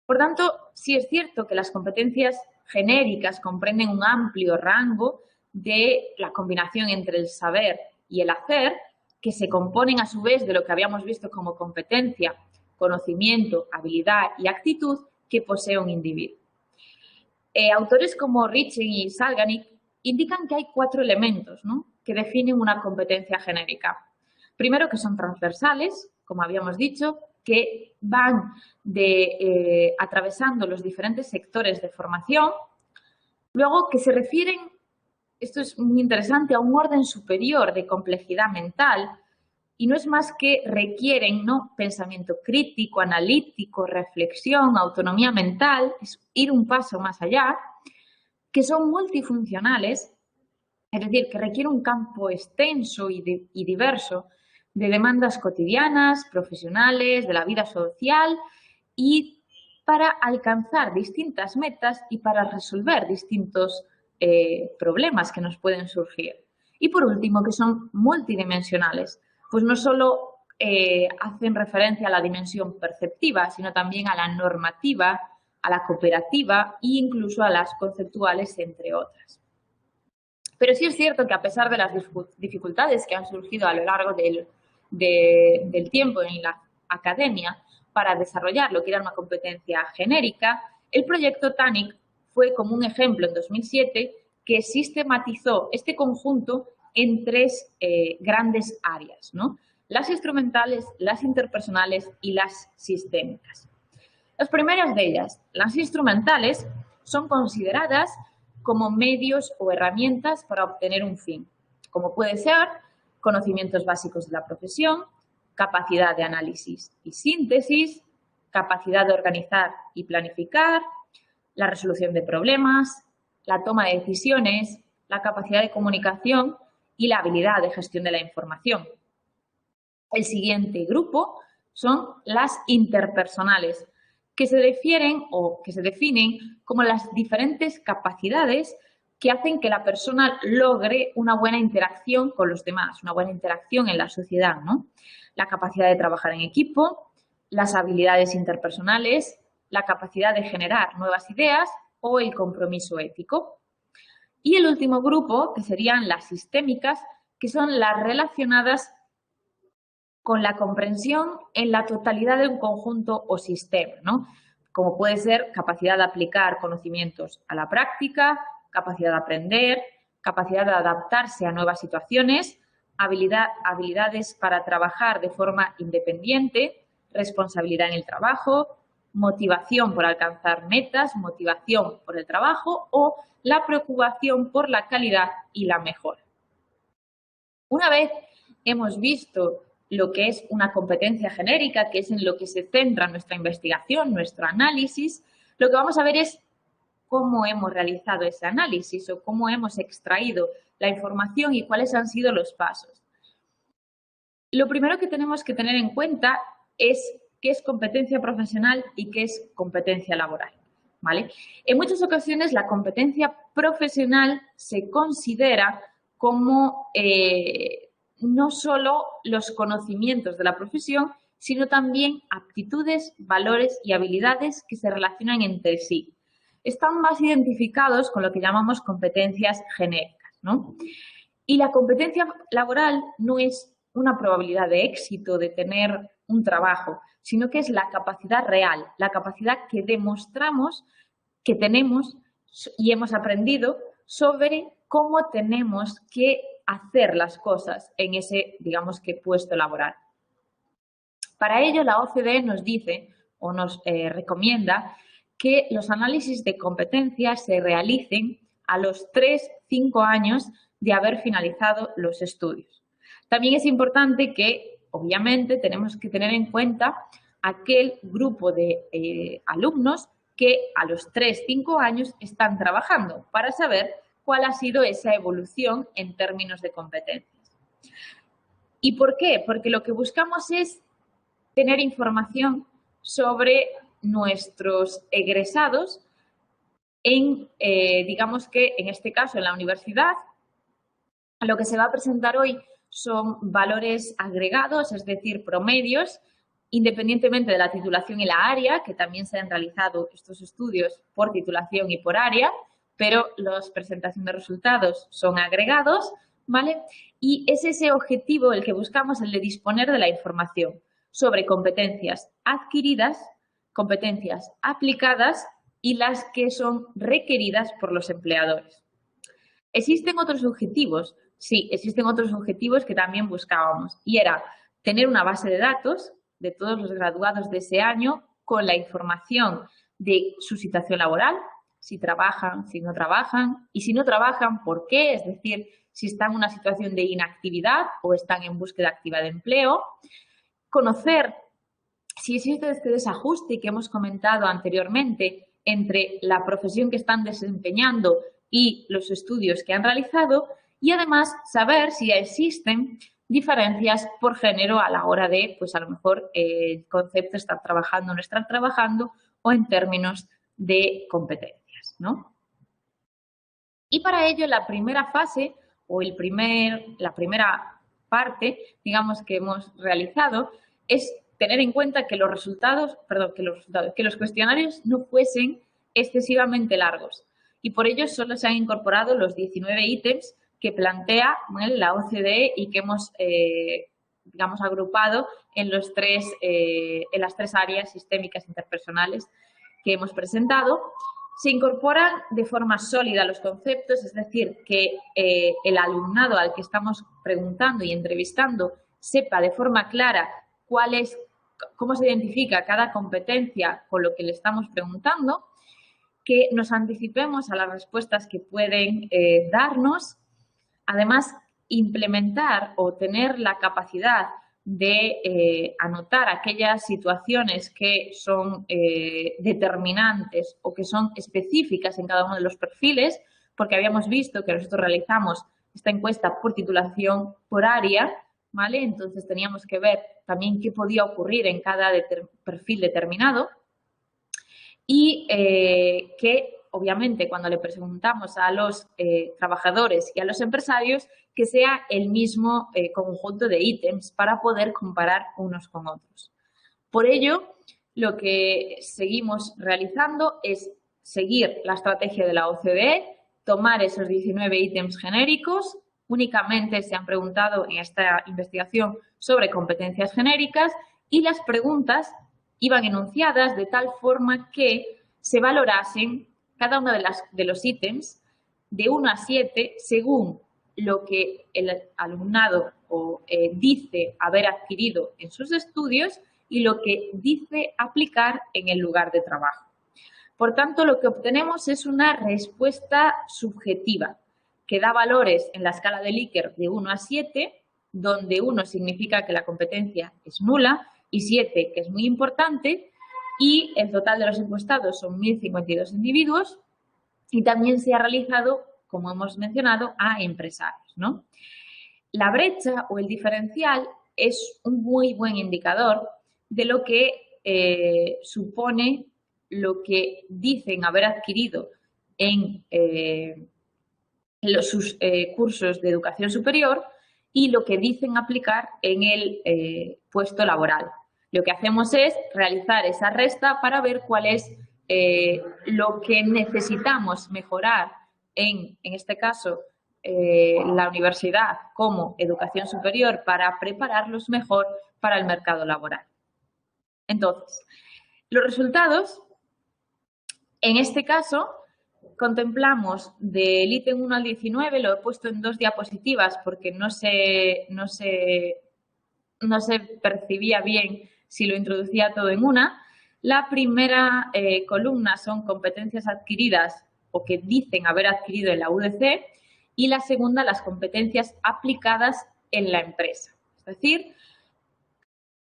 Por tanto, sí es cierto que las competencias genéricas comprenden un amplio rango de la combinación entre el saber y el hacer, que se componen a su vez de lo que habíamos visto como competencia, conocimiento, habilidad y actitud que posee un individuo. Autores como Richen y Salganik indican que hay 4 elementos, ¿no?, que definen una competencia genérica. Primero, que son transversales, como habíamos dicho, que van atravesando los diferentes sectores de formación. Luego, que se refieren, esto es muy interesante, a un orden superior de complejidad mental y no es más que requieren, ¿no?, pensamiento crítico, analítico, reflexión, autonomía mental, es ir un paso más allá, que son multifuncionales, es decir, que requiere un campo extenso y diverso de demandas cotidianas, profesionales, de la vida social y para alcanzar distintas metas y para resolver distintos problemas que nos pueden surgir. Y por último, que son multidimensionales, pues no solo hacen referencia a la dimensión perceptiva, sino también a la normativa, a la cooperativa e incluso a las conceptuales, entre otras. Pero sí es cierto que a pesar de las dificultades que han surgido a lo largo del tiempo en la academia para desarrollar lo que era una competencia genérica, el proyecto Tanning fue como un ejemplo en 2007 que sistematizó este conjunto en 3 grandes áreas, ¿no?, las instrumentales, las interpersonales y las sistémicas. Las primeras de ellas, las instrumentales, son consideradas como medios o herramientas para obtener un fin, como puede ser conocimientos básicos de la profesión, capacidad de análisis y síntesis, capacidad de organizar y planificar, la resolución de problemas, la toma de decisiones, la capacidad de comunicación y la habilidad de gestión de la información. El siguiente grupo son las interpersonales, que se refieren o que se definen como las diferentes capacidades que hacen que la persona logre una buena interacción con los demás, una buena interacción en la sociedad, ¿no? La capacidad de trabajar en equipo, las habilidades interpersonales, la capacidad de generar nuevas ideas o el compromiso ético. Y el último grupo, que serían las sistémicas, que son las relacionadas con la comprensión en la totalidad de un conjunto o sistema, ¿no? Como puede ser capacidad de aplicar conocimientos a la práctica, capacidad de aprender, capacidad de adaptarse a nuevas situaciones, habilidades para trabajar de forma independiente, responsabilidad en el trabajo, motivación por alcanzar metas, motivación por el trabajo o la preocupación por la calidad y la mejora. Una vez hemos visto lo que es una competencia genérica, que es en lo que se centra nuestra investigación, nuestro análisis, lo que vamos a ver es cómo hemos realizado ese análisis o cómo hemos extraído la información y cuáles han sido los pasos. Lo primero que tenemos que tener en cuenta es qué es competencia profesional y qué es competencia laboral, ¿vale? En muchas ocasiones la competencia profesional se considera como no solo los conocimientos de la profesión, sino también aptitudes, valores y habilidades que se relacionan entre sí. Están más identificados con lo que llamamos competencias genéricas, ¿no? Y la competencia laboral no es una probabilidad de éxito de tener un trabajo, sino que es la capacidad real, la capacidad que demostramos que tenemos y hemos aprendido sobre cómo tenemos que hacer las cosas en ese, digamos que, puesto laboral. Para ello, la OCDE nos dice o nos recomienda que los análisis de competencias se realicen a los 3-5 años de haber finalizado los estudios. También es importante que, obviamente, tenemos que tener en cuenta aquel grupo de alumnos que a los 3-5 años están trabajando para saber cuál ha sido esa evolución en términos de competencias. ¿Y por qué? Porque lo que buscamos es tener información sobre nuestros egresados en, digamos que en este caso en la universidad, lo que se va a presentar hoy son valores agregados, es decir, promedios, independientemente de la titulación y la área, que también se han realizado estos estudios por titulación y por área, pero las presentaciones de resultados son agregados, ¿vale? Y es ese objetivo el que buscamos, el de disponer de la información sobre competencias adquiridas, competencias aplicadas y las que son requeridas por los empleadores. ¿Existen otros objetivos? Sí, existen otros objetivos que también buscábamos y era tener una base de datos de todos los graduados de ese año con la información de su situación laboral, si trabajan, si no trabajan y si no trabajan, ¿por qué? Es decir, si están en una situación de inactividad o están en búsqueda activa de empleo. Conocer si existe este desajuste que hemos comentado anteriormente entre la profesión que están desempeñando y los estudios que han realizado y además saber si existen diferencias por género a la hora de, pues a lo mejor, el concepto estar trabajando o no estar trabajando o en términos de competencias, ¿no? Y para ello la primera fase o la primera parte, digamos, que hemos realizado es tener en cuenta que los cuestionarios no fuesen excesivamente largos y por ello solo se han incorporado los 19 ítems que plantea la OCDE y que hemos, digamos, agrupado en las tres áreas sistémicas interpersonales que hemos presentado. Se incorporan de forma sólida los conceptos, es decir, que el alumnado al que estamos preguntando y entrevistando sepa de forma clara cómo se identifica cada competencia con lo que le estamos preguntando, que nos anticipemos a las respuestas que pueden darnos. Además, implementar o tener la capacidad de anotar aquellas situaciones que son determinantes o que son específicas en cada uno de los perfiles, porque habíamos visto que nosotros realizamos esta encuesta por titulación por área, ¿vale? Entonces teníamos que ver también qué podía ocurrir en cada perfil determinado y que obviamente cuando le preguntamos a los trabajadores y a los empresarios que sea el mismo conjunto de ítems para poder comparar unos con otros. Por ello, lo que seguimos realizando es seguir la estrategia de la OCDE, tomar esos 19 ítems genéricos. Únicamente se han preguntado en esta investigación sobre competencias genéricas y las preguntas iban enunciadas de tal forma que se valorasen cada uno de los ítems de 1 a 7 según lo que el alumnado dice haber adquirido en sus estudios y lo que dice aplicar en el lugar de trabajo. Por tanto, lo que obtenemos es una respuesta subjetiva que da valores en la escala de Likert de 1 a 7, donde 1 significa que la competencia es nula y 7 que es muy importante, y el total de los encuestados son 1.052 individuos y también se ha realizado, como hemos mencionado, a empresarios, ¿no? La brecha o el diferencial es un muy buen indicador de lo que supone lo que dicen haber adquirido en sus cursos de educación superior y lo que dicen aplicar en el puesto laboral. Lo que hacemos es realizar esa resta para ver cuál es lo que necesitamos mejorar en este caso, la universidad como educación superior para prepararlos mejor para el mercado laboral. Entonces, los resultados, en este caso, contemplamos del ítem 1 al 19, lo he puesto en 2 diapositivas porque no se percibía bien si lo introducía todo en una. La primera columna son competencias adquiridas o que dicen haber adquirido en la UDC y la segunda las competencias aplicadas en la empresa, es decir,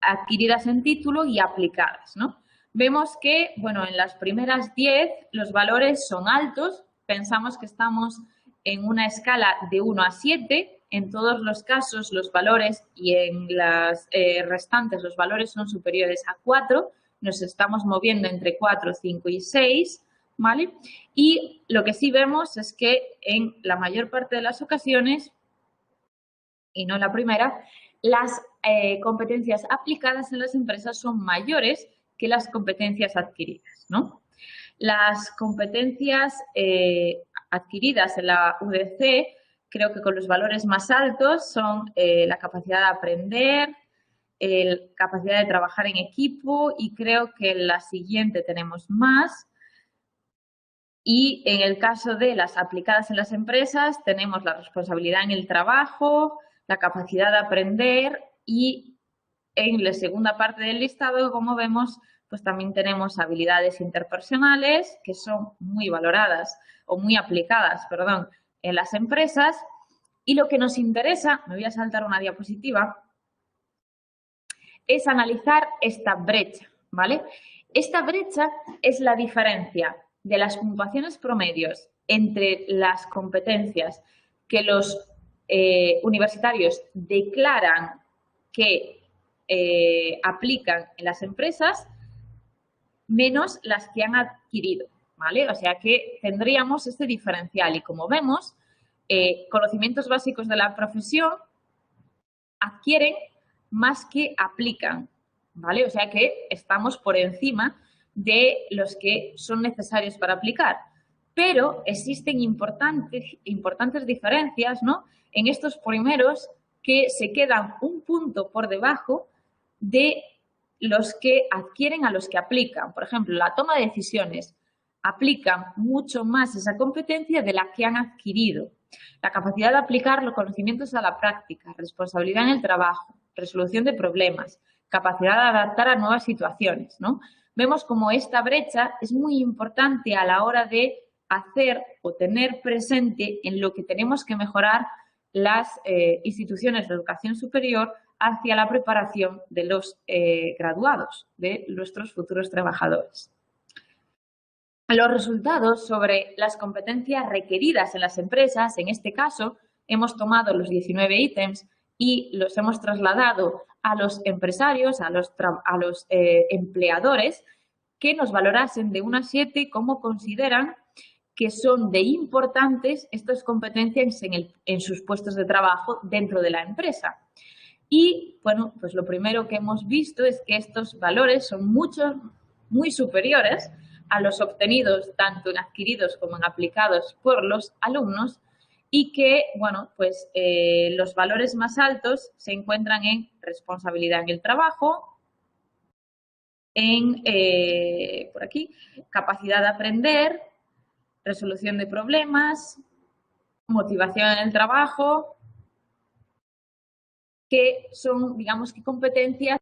adquiridas en título y aplicadas, ¿no? Vemos que, bueno, en las primeras 10 los valores son altos, pensamos que estamos en una escala de 1 a 7, en todos los casos los valores y en las restantes los valores son superiores a 4, nos estamos moviendo entre 4, 5 y 6, ¿vale? Y lo que sí vemos es que en la mayor parte de las ocasiones, y no la primera, las competencias aplicadas en las empresas son mayores que las competencias adquiridas, ¿no? Las competencias adquiridas en la UDC, creo que con los valores más altos son la capacidad de aprender, capacidad de trabajar en equipo y creo que en la siguiente tenemos más. Y en el caso de las aplicadas en las empresas tenemos la responsabilidad en el trabajo, la capacidad de aprender y en la segunda parte del listado, como vemos, pues también tenemos habilidades interpersonales que son muy valoradas o muy aplicadas, perdón, en las empresas. Y lo que nos interesa, me voy a saltar una diapositiva, es analizar esta brecha, ¿vale? Esta brecha es la diferencia de las puntuaciones promedios entre las competencias que los universitarios declaran que aplican en las empresas menos las que han adquirido, ¿vale? O sea que tendríamos este diferencial y como vemos, conocimientos básicos de la profesión adquieren más que aplican, ¿vale? O sea que estamos por encima de los que son necesarios para aplicar. Pero existen importantes diferencias, ¿no? En estos primeros que se quedan un punto por debajo de los que adquieren a los que aplican. Por ejemplo, la toma de decisiones aplican mucho más esa competencia de la que han adquirido. La capacidad de aplicar los conocimientos a la práctica, responsabilidad en el trabajo, resolución de problemas, capacidad de adaptar a nuevas situaciones, ¿no? Vemos como esta brecha es muy importante a la hora de hacer o tener presente en lo que tenemos que mejorar las instituciones de educación superior hacia la preparación de los graduados, de nuestros futuros trabajadores. Los resultados sobre las competencias requeridas en las empresas, en este caso, hemos tomado los 19 ítems y los hemos trasladado a los empresarios, a los empleadores, que nos valorasen de 1 a 7 cómo consideran que son de importantes estas competencias en sus puestos de trabajo dentro de la empresa. Y, bueno, pues lo primero que hemos visto es que estos valores son muy superiores a los obtenidos tanto en adquiridos como en aplicados por los alumnos y que, bueno, pues los valores más altos se encuentran en responsabilidad en el trabajo, en, por aquí, capacidad de aprender, resolución de problemas, motivación en el trabajo, que son, digamos, que competencias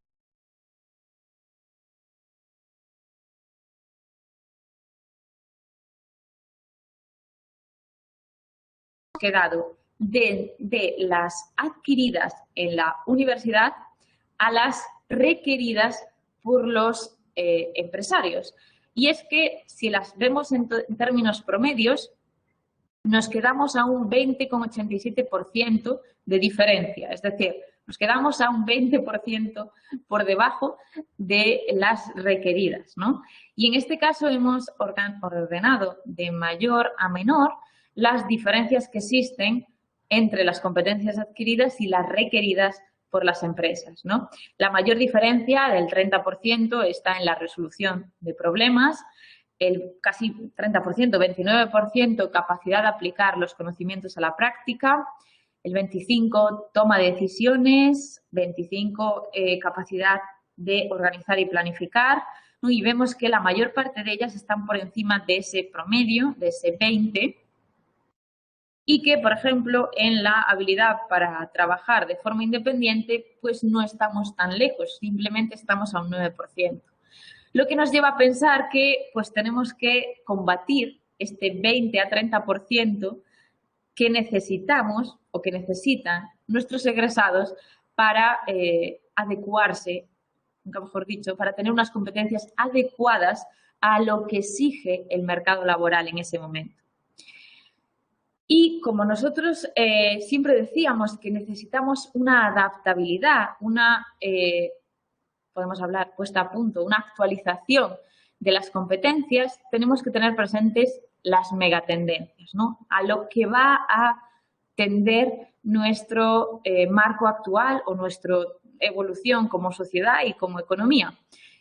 quedado de las adquiridas en la universidad a las requeridas por los empresarios. Y es que si las vemos en términos promedios, nos quedamos a un 20,87% de diferencia. Es decir, nos quedamos a un 20% por debajo de las requeridas, ¿no? Y en este caso hemos ordenado de mayor a menor las diferencias que existen entre las competencias adquiridas y las requeridas por las empresas, ¿no? La mayor diferencia, del 30%, está en la resolución de problemas, el casi 30%, 29% capacidad de aplicar los conocimientos a la práctica, el 25% toma de decisiones, 25% capacidad de organizar y planificar, ¿no? Y vemos que la mayor parte de ellas están por encima de ese promedio, de ese 20%, y que, por ejemplo, en la habilidad para trabajar de forma independiente, pues no estamos tan lejos, simplemente estamos a un 9%. Lo que nos lleva a pensar que pues tenemos que combatir este 20 a 30% que necesitamos o que necesitan nuestros egresados para adecuarse, nunca mejor dicho, para tener unas competencias adecuadas a lo que exige el mercado laboral en ese momento. Y como nosotros siempre decíamos que necesitamos una adaptabilidad, podemos hablar puesta a punto, una actualización de las competencias, tenemos que tener presentes las megatendencias, ¿no? A lo que va a tender nuestro marco actual o nuestra evolución como sociedad y como economía.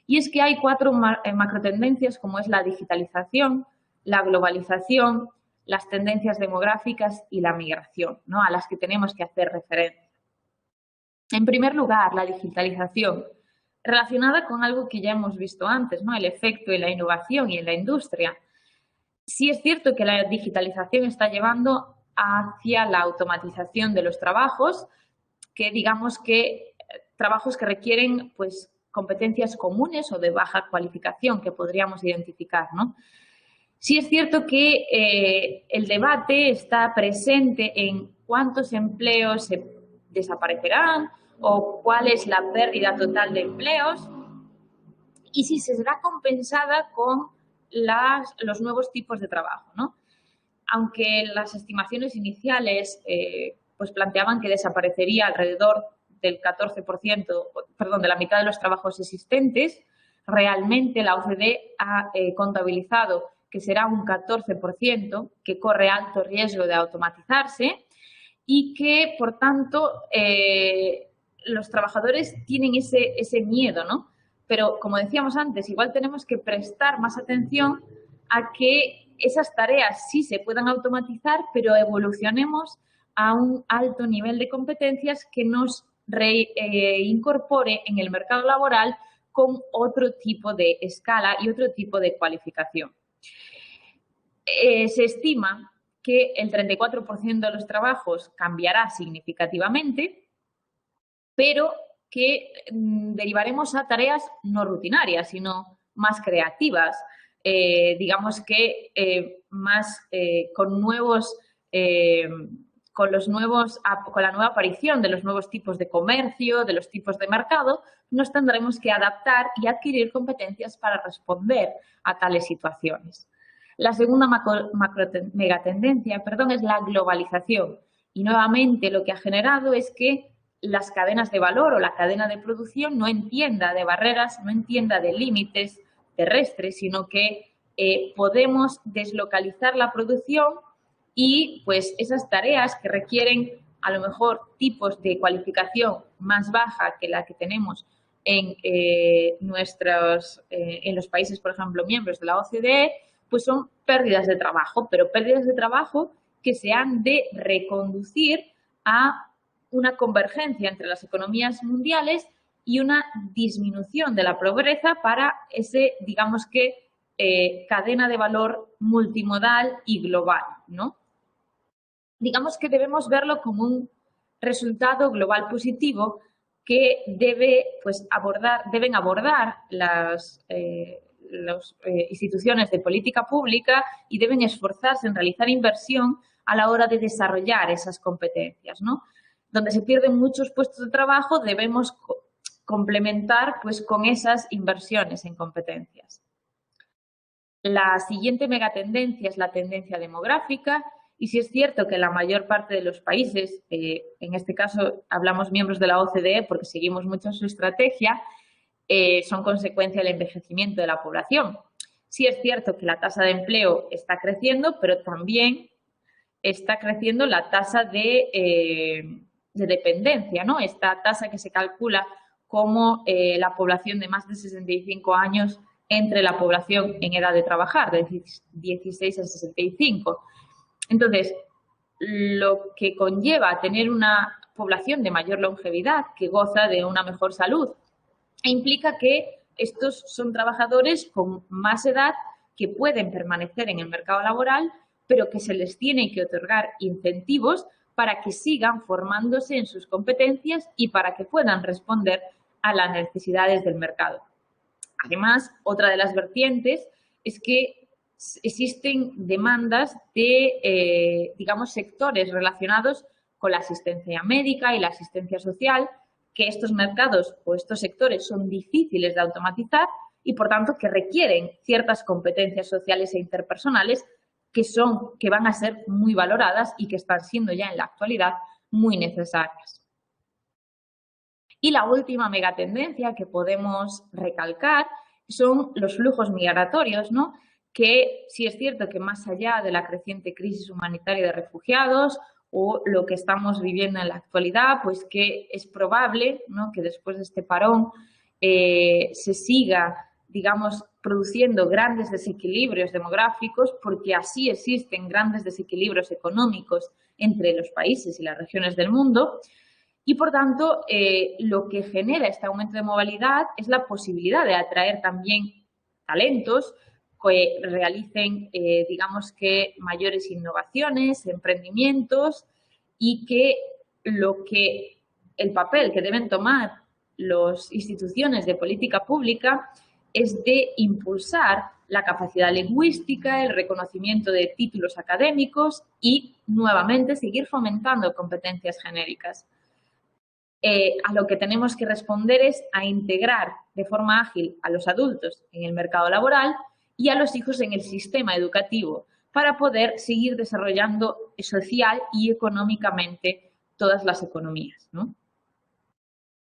Y es que hay 4 macrotendencias como es la digitalización, la globalización, las tendencias demográficas y la migración, ¿no? A las que tenemos que hacer referencia. En primer lugar, la digitalización, relacionada con algo que ya hemos visto antes, ¿no? El efecto en la innovación y en la industria. Sí es cierto que la digitalización está llevando hacia la automatización de los trabajos, que digamos que trabajos que requieren pues competencias comunes o de baja cualificación que podríamos identificar, ¿no? Sí es cierto que el debate está presente en cuántos empleos se desaparecerán o cuál es la pérdida total de empleos y si se será compensada con los nuevos tipos de trabajo, ¿no? Aunque las estimaciones iniciales pues planteaban que desaparecería alrededor del 14%, perdón, de la mitad de los trabajos existentes, realmente la OCDE ha contabilizado que será un 14% que corre alto riesgo de automatizarse y que, por tanto, los trabajadores tienen ese miedo, ¿no? Pero, como decíamos antes, igual tenemos que prestar más atención a que esas tareas sí se puedan automatizar, pero evolucionemos a un alto nivel de competencias que nos incorpore en el mercado laboral con otro tipo de escala y otro tipo de cualificación. Se estima que el 34% de los trabajos cambiará significativamente, pero que derivaremos a tareas no rutinarias, sino más creativas, digamos que más con la nueva aparición de los nuevos tipos de comercio, de los tipos de mercado, nos tendremos que adaptar y adquirir competencias para responder a tales situaciones. La segunda megatendencia, es la globalización. Y nuevamente lo que ha generado es que las cadenas de valor o la cadena de producción no entienda de barreras, no entienda de límites terrestres, sino que podemos deslocalizar la producción y pues esas tareas que requieren a lo mejor tipos de cualificación más baja que la que tenemos en los países, por ejemplo, miembros de la OCDE, pues son pérdidas de trabajo, pero pérdidas de trabajo que se han de reconducir a una convergencia entre las economías mundiales y una disminución de la pobreza para ese, digamos que, cadena de valor multimodal y global, ¿no? Digamos que debemos verlo como un resultado global positivo que deben abordar las instituciones de política pública y deben esforzarse en realizar inversión a la hora de desarrollar esas competencias, ¿no? Donde se pierden muchos puestos de trabajo, debemos complementar pues, con esas inversiones en competencias. La siguiente megatendencia es la tendencia demográfica. Y sí es cierto que la mayor parte de los países, en este caso hablamos miembros de la OCDE porque seguimos mucho su estrategia, son consecuencia del envejecimiento de la población. Sí es cierto que la tasa de empleo está creciendo, pero también está creciendo la tasa de dependencia, ¿no? Esta tasa que se calcula como la población de más de 65 años entre la población en edad de trabajar, de 16 a 65. Entonces, lo que conlleva tener una población de mayor longevidad que goza de una mejor salud implica que estos son trabajadores con más edad que pueden permanecer en el mercado laboral, pero que se les tiene que otorgar incentivos para que sigan formándose en sus competencias y para que puedan responder a las necesidades del mercado. Además, otra de las vertientes es que existen demandas de, digamos, sectores relacionados con la asistencia médica y la asistencia social, que estos mercados o estos sectores son difíciles de automatizar y, por tanto, que requieren ciertas competencias sociales e interpersonales que van a ser muy valoradas y que están siendo ya en la actualidad muy necesarias. Y la última megatendencia que podemos recalcar son los flujos migratorios, ¿no? Que sí es cierto que más allá de la creciente crisis humanitaria de refugiados o lo que estamos viviendo en la actualidad, pues que es probable, ¿no?, que después de este parón se siga, digamos, produciendo grandes desequilibrios demográficos, porque así existen grandes desequilibrios económicos entre los países y las regiones del mundo. Y, por tanto, lo que genera este aumento de movilidad es la posibilidad de atraer también talentos que realicen, digamos que, mayores innovaciones, emprendimientos y que el papel que deben tomar las instituciones de política pública es de impulsar la capacidad lingüística, el reconocimiento de títulos académicos y, nuevamente, seguir fomentando competencias genéricas. A lo que tenemos que responder es a integrar de forma ágil a los adultos en el mercado laboral y a los hijos en el sistema educativo para poder seguir desarrollando social y económicamente todas las economías, ¿no?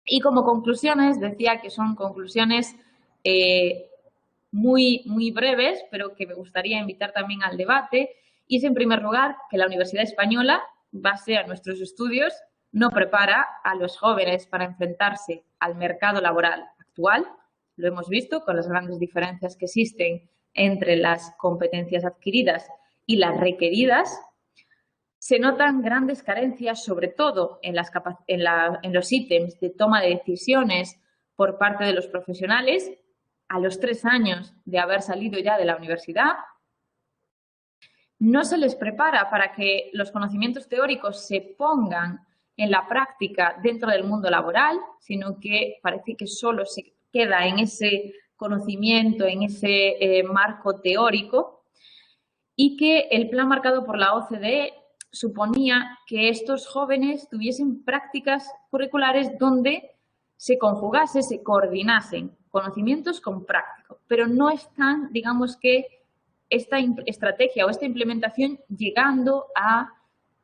Y como conclusiones, decía que son conclusiones muy breves, pero que me gustaría invitar también al debate, y es, en primer lugar, que la Universidad Española, base a nuestros estudios, no prepara a los jóvenes para enfrentarse al mercado laboral actual. Lo hemos visto con las grandes diferencias que existen entre las competencias adquiridas y las requeridas. Se notan grandes carencias, sobre todo en los ítems de toma de decisiones por parte de los profesionales a los 3 años de haber salido ya de la universidad. No se les prepara para que los conocimientos teóricos se pongan en la práctica dentro del mundo laboral, sino que parece que solo se queda en ese conocimiento, en ese marco teórico, y que el plan marcado por la OCDE suponía que estos jóvenes tuviesen prácticas curriculares donde se conjugase, se coordinasen conocimientos con práctico, pero no están, digamos que, esta estrategia o esta implementación llegando a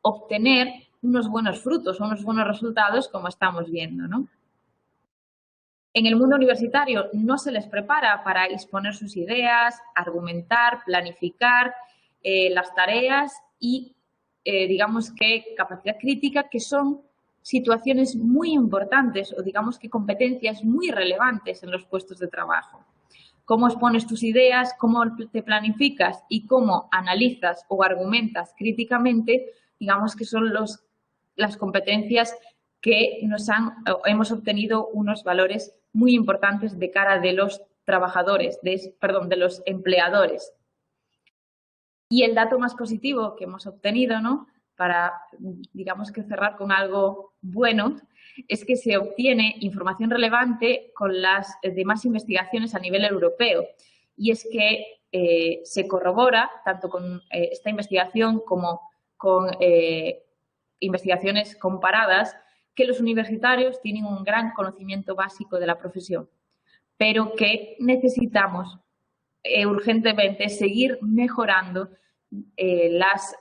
obtener unos buenos frutos o unos buenos resultados, como estamos viendo, ¿no? En el mundo universitario no se les prepara para exponer sus ideas, argumentar, planificar las tareas y digamos que capacidad crítica, que son situaciones muy importantes o digamos que competencias muy relevantes en los puestos de trabajo. Cómo expones tus ideas, cómo te planificas y cómo analizas o argumentas críticamente, digamos que son las competencias que hemos obtenido unos valores muy importantes de cara de los trabajadores, de los empleadores. Y el dato más positivo que hemos obtenido, ¿no?, para, digamos que cerrar con algo bueno, es que se obtiene información relevante con las demás investigaciones a nivel europeo. Y es que se corrobora, tanto con esta investigación como con investigaciones comparadas, que los universitarios tienen un gran conocimiento básico de la profesión, pero que necesitamos urgentemente seguir mejorando las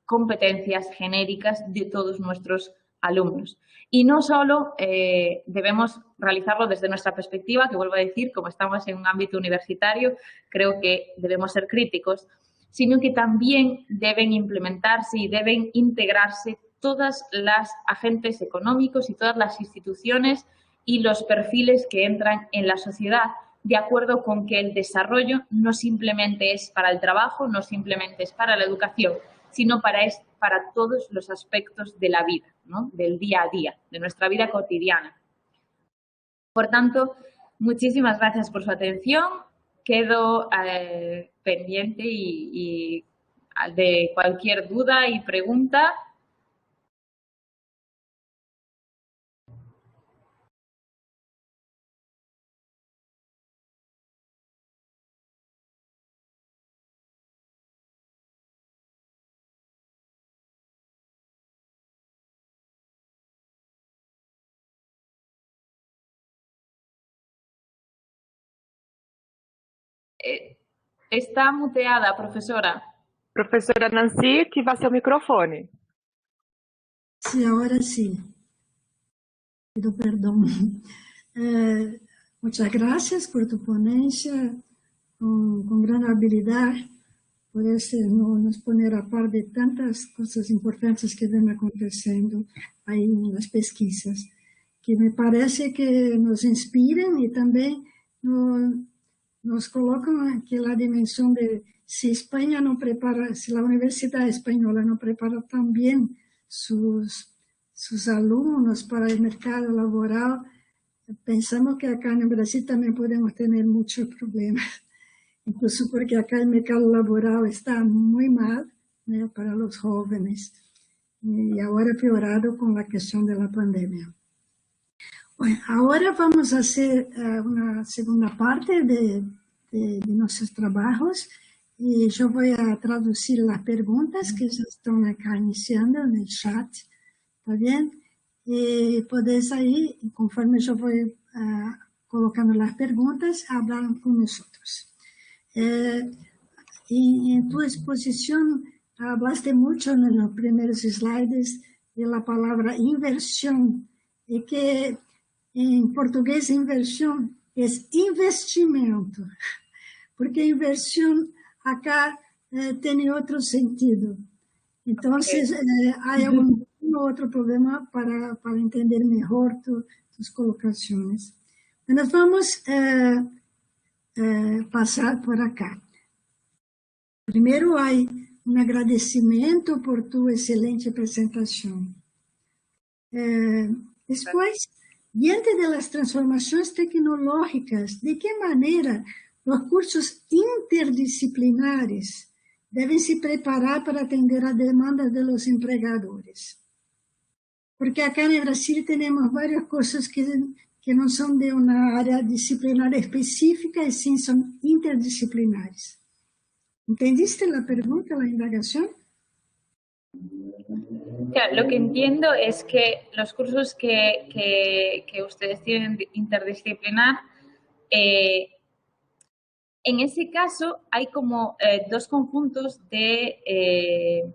competencias genéricas de todos nuestros alumnos. Y no solo debemos realizarlo desde nuestra perspectiva, que vuelvo a decir, como estamos en un ámbito universitario, creo que debemos ser críticos, sino que también deben implementarse y deben integrarse todas las agentes económicos y todas las instituciones y los perfiles que entran en la sociedad, de acuerdo con que el desarrollo no simplemente es para el trabajo, no simplemente es para la educación, sino para todos los aspectos de la vida, ¿no?, del día a día, de nuestra vida cotidiana. Por tanto, muchísimas gracias por su atención. Quedo pendiente y de cualquier duda y pregunta. Está muteada, professora. Professora Nancy, ativa seu microfone. Sí, ahora sí. Pido perdón. Muchas gracias por tu ponencia, con gran habilidad, por nos poner a par de tantas cosas importantes que van aconteciendo ahí en las pesquisas, que me parece que nos inspiran y también nos colocan aquí la dimensión de si España no prepara, si la Universidad Española no prepara tan bien sus alumnos para el mercado laboral, pensamos que acá en Brasil también podemos tener muchos problemas, incluso porque acá el mercado laboral está muy mal, ¿no?, para los jóvenes, y ahora piorado con la cuestión de la pandemia. Bueno, ahora vamos a hacer una segunda parte de nuestros trabajos y yo voy a traducir las preguntas que ya están acá iniciando en el chat, ¿está bien? Y podéis ahí, conforme yo voy colocando las preguntas, hablar con nosotros. Y en tu exposición hablaste mucho en los primeros slides de la palabra inversión, y que en portugués inversión es investimento, porque inversión acá tiene otro sentido. Entonces, ¿hay algún otro problema para entender mejor tus colocaciones? Nos vamos a pasar por acá. Primero hay un agradecimiento por tu excelente presentación. Después, diante de las transformaciones tecnológicas, ¿de qué manera los cursos interdisciplinares deben se preparar para atender a demandas de los empregadores? Porque acá en Brasil tenemos varios cursos que no son de una área disciplinar específica, y sí son interdisciplinares. ¿Entendiste la pregunta, la indagación? Claro, lo que entiendo es que los cursos que ustedes tienen interdisciplinar, en ese caso hay como dos conjuntos de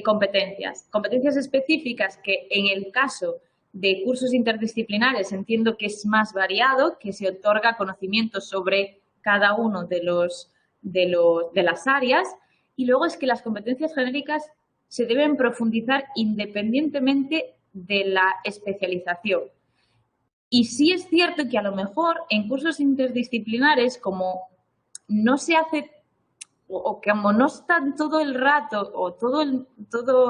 competencias. Competencias específicas que en el caso de cursos interdisciplinares entiendo que es más variado, que se otorga conocimiento sobre cada uno de las áreas, y luego es que las competencias genéricas se deben profundizar independientemente de la especialización. Y sí es cierto que a lo mejor en cursos interdisciplinares, como no se hace o como no están todo el rato o todo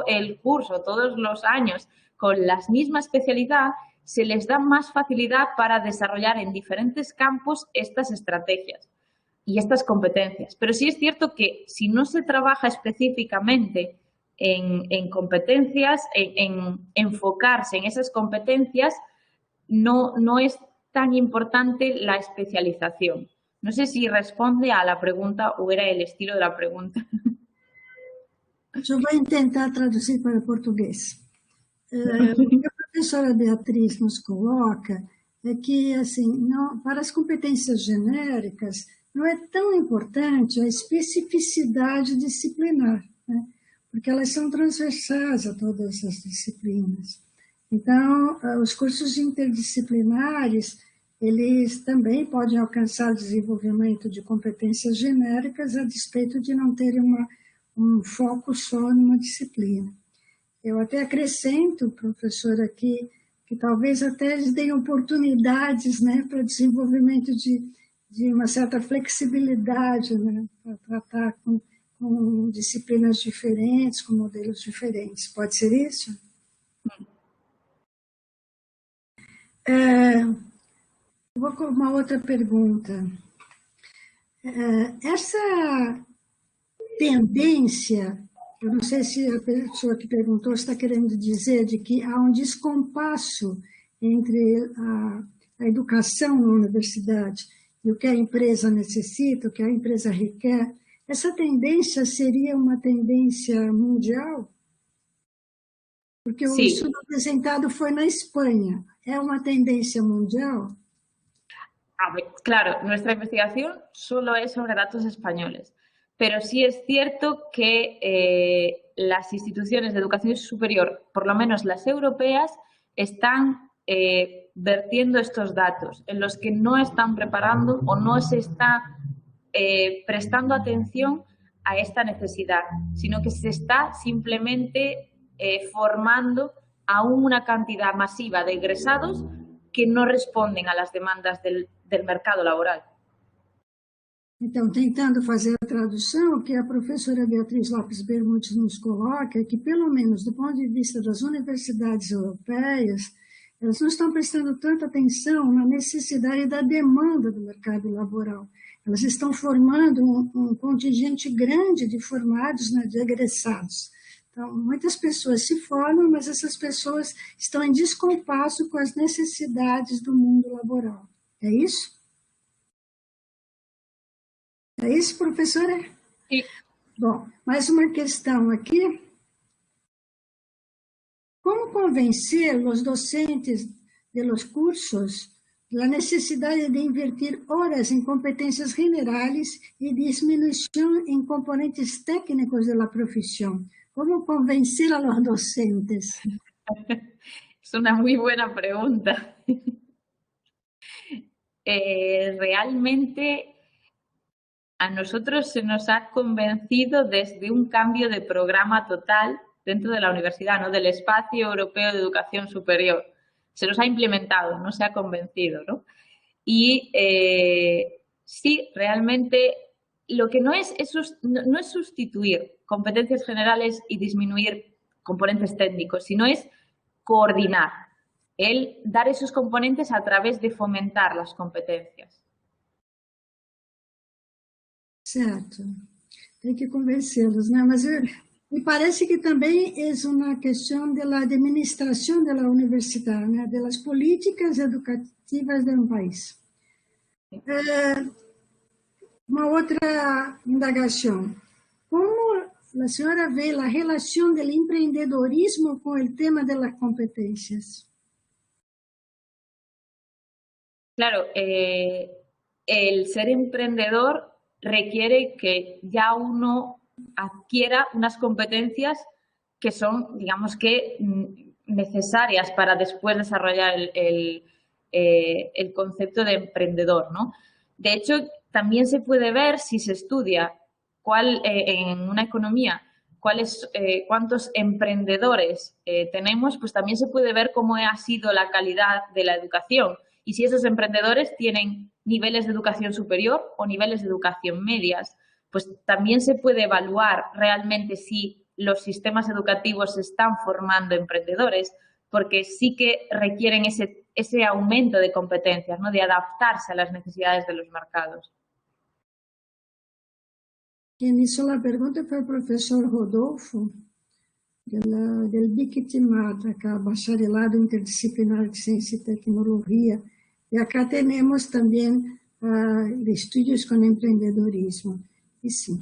el curso, todos los años con la misma especialidad, se les da más facilidad para desarrollar en diferentes campos estas estrategias y estas competencias. Pero sí es cierto que si no se trabaja específicamente en competencias, en enfocarse en esas competencias, no es tan importante la especialización. No sé si responde a la pregunta o era el estilo de la pregunta. Eu vou tentar traduzir para português. O que a professora Beatriz nos coloca é que, assim, não, para as competências genéricas, não é tão importante a especificidade disciplinar, né? Porque elas são transversais a todas as disciplinas. Então, os cursos interdisciplinares, eles também podem alcançar o desenvolvimento de competências genéricas a despeito de não terem um foco só numa disciplina. Eu até acrescento, professor, aqui, que talvez até eles deem oportunidades, né, para desenvolvimento de uma certa flexibilidade, né, para tratar com disciplinas diferentes, com modelos diferentes. Pode ser isso? Vou com uma outra pergunta. Essa tendência, eu não sei se a pessoa que perguntou está querendo dizer de que há um descompasso entre a educação na universidade e o que a empresa necessita, o que a empresa requer. Essa tendência seria uma tendência mundial? Porque o estudo apresentado foi na Espanha. ¿Es una tendencia mundial? Claro, nuestra investigación solo es sobre datos españoles, pero sí es cierto que las instituciones de educación superior, por lo menos las europeas, están vertiendo estos datos en los que no están preparando o no se está prestando atención a esta necesidad, sino que se está simplemente formando a una cantidad masiva de egresados que no responden a las demandas del mercado laboral. Então, tentando fazer a tradução, o que a professora Beatriz Lopes Bermudes nos coloca é que, pelo menos do ponto de vista das universidades europeias, elas não estão prestando tanta atenção na necessidade e da demanda do mercado laboral. Elas estão formando um contingente grande de formados, né, de egressados. Então, muitas pessoas se formam, mas essas pessoas estão em descompasso com as necessidades do mundo laboral. É isso? É isso, professora? Sim. Bom, mais uma questão aqui. Como convencer os docentes de los cursos da necessidade de invertir horas em competências generais e diminuição em componentes técnicos da profissão? ¿Cómo convencer a los docentes? Es una muy buena pregunta. Realmente a nosotros se nos ha convencido desde un cambio de programa total dentro de la universidad, ¿no? Del Espacio Europeo de Educación Superior. Se nos ha implementado, no se ha convencido, ¿no? Y sí, realmente lo que no es sustituir competencias generales y disminuir componentes técnicos, sino es coordinar, el dar esos componentes a través de fomentar las competencias. Certo, tem que convencê-los, né? Mas me parece que também é uma questão da administração da universidade, né? Das políticas educativas de um país. Uma outra indagação. Como a senhora vê a relação do empreendedorismo com o tema das competências? Claro, el ser emprendedor requiere que ya uno adquiera unas competencias que son, digamos que, necesarias para después desarrollar el concepto de emprendedor, ¿no? De hecho, también se puede ver si se estudia en una economía cuántos emprendedores tenemos, pues también se puede ver cómo ha sido la calidad de la educación y si esos emprendedores tienen niveles de educación superior o niveles de educación medias. Pues también se puede evaluar realmente si los sistemas educativos se están formando emprendedores, porque sí que requieren ese aumento de competencias, ¿no? De adaptarse a las necesidades de los mercados. Quien hizo la pregunta fue el profesor Rodolfo, del BICTIMAD, acá, Bacharelado Interdisciplinar de Ciencia y Tecnología. Y acá tenemos también estudios con emprendedorismo. Y sí.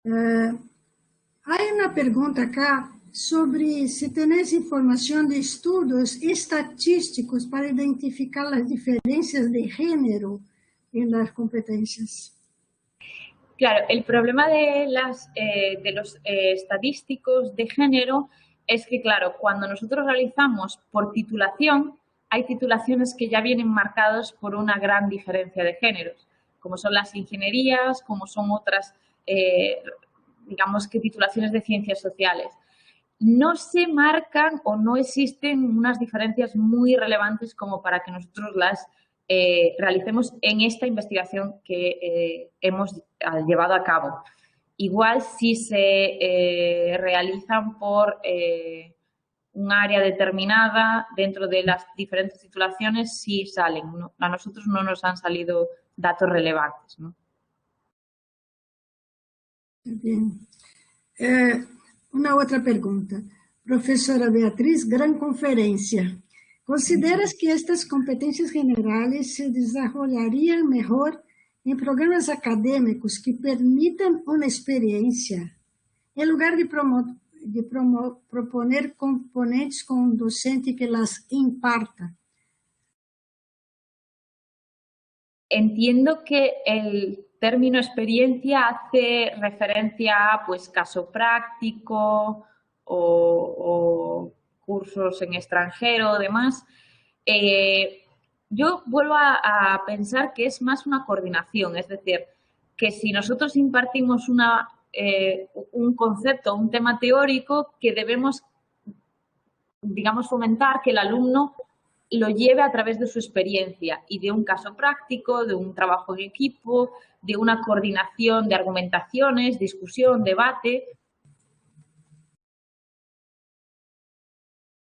Hay una pregunta acá sobre si tenéis información de estudios estatísticos para identificar las diferencias de género en las competencias. Claro, el problema de los estadísticos de género es que, claro, cuando nosotros realizamos por titulación, hay titulaciones que ya vienen marcadas por una gran diferencia de géneros, como son las ingenierías, como son otras, digamos que titulaciones de ciencias sociales. No se marcan o no existen unas diferencias muy relevantes como para que nosotros las realicemos en esta investigación que hemos llevado a cabo. Igual si se realizan por un área determinada dentro de las diferentes titulaciones, sí salen, ¿no? A nosotros no nos han salido datos relevantes, ¿no? Bien. Una otra pregunta. Profesora Beatriz, gran conferencia. ¿Consideras que estas competencias generales se desarrollarían mejor en programas académicos que permitan una experiencia, en lugar de proponer componentes con un docente que las imparta? Entiendo que el término experiencia hace referencia a pues, caso práctico o cursos en extranjero o demás. Yo vuelvo a pensar que es más una coordinación, es decir, que si nosotros impartimos un concepto, un tema teórico, que debemos, digamos, fomentar que el alumno lo lleve a través de su experiencia y de un caso práctico, de un trabajo en equipo, de una coordinación de argumentaciones, discusión, debate.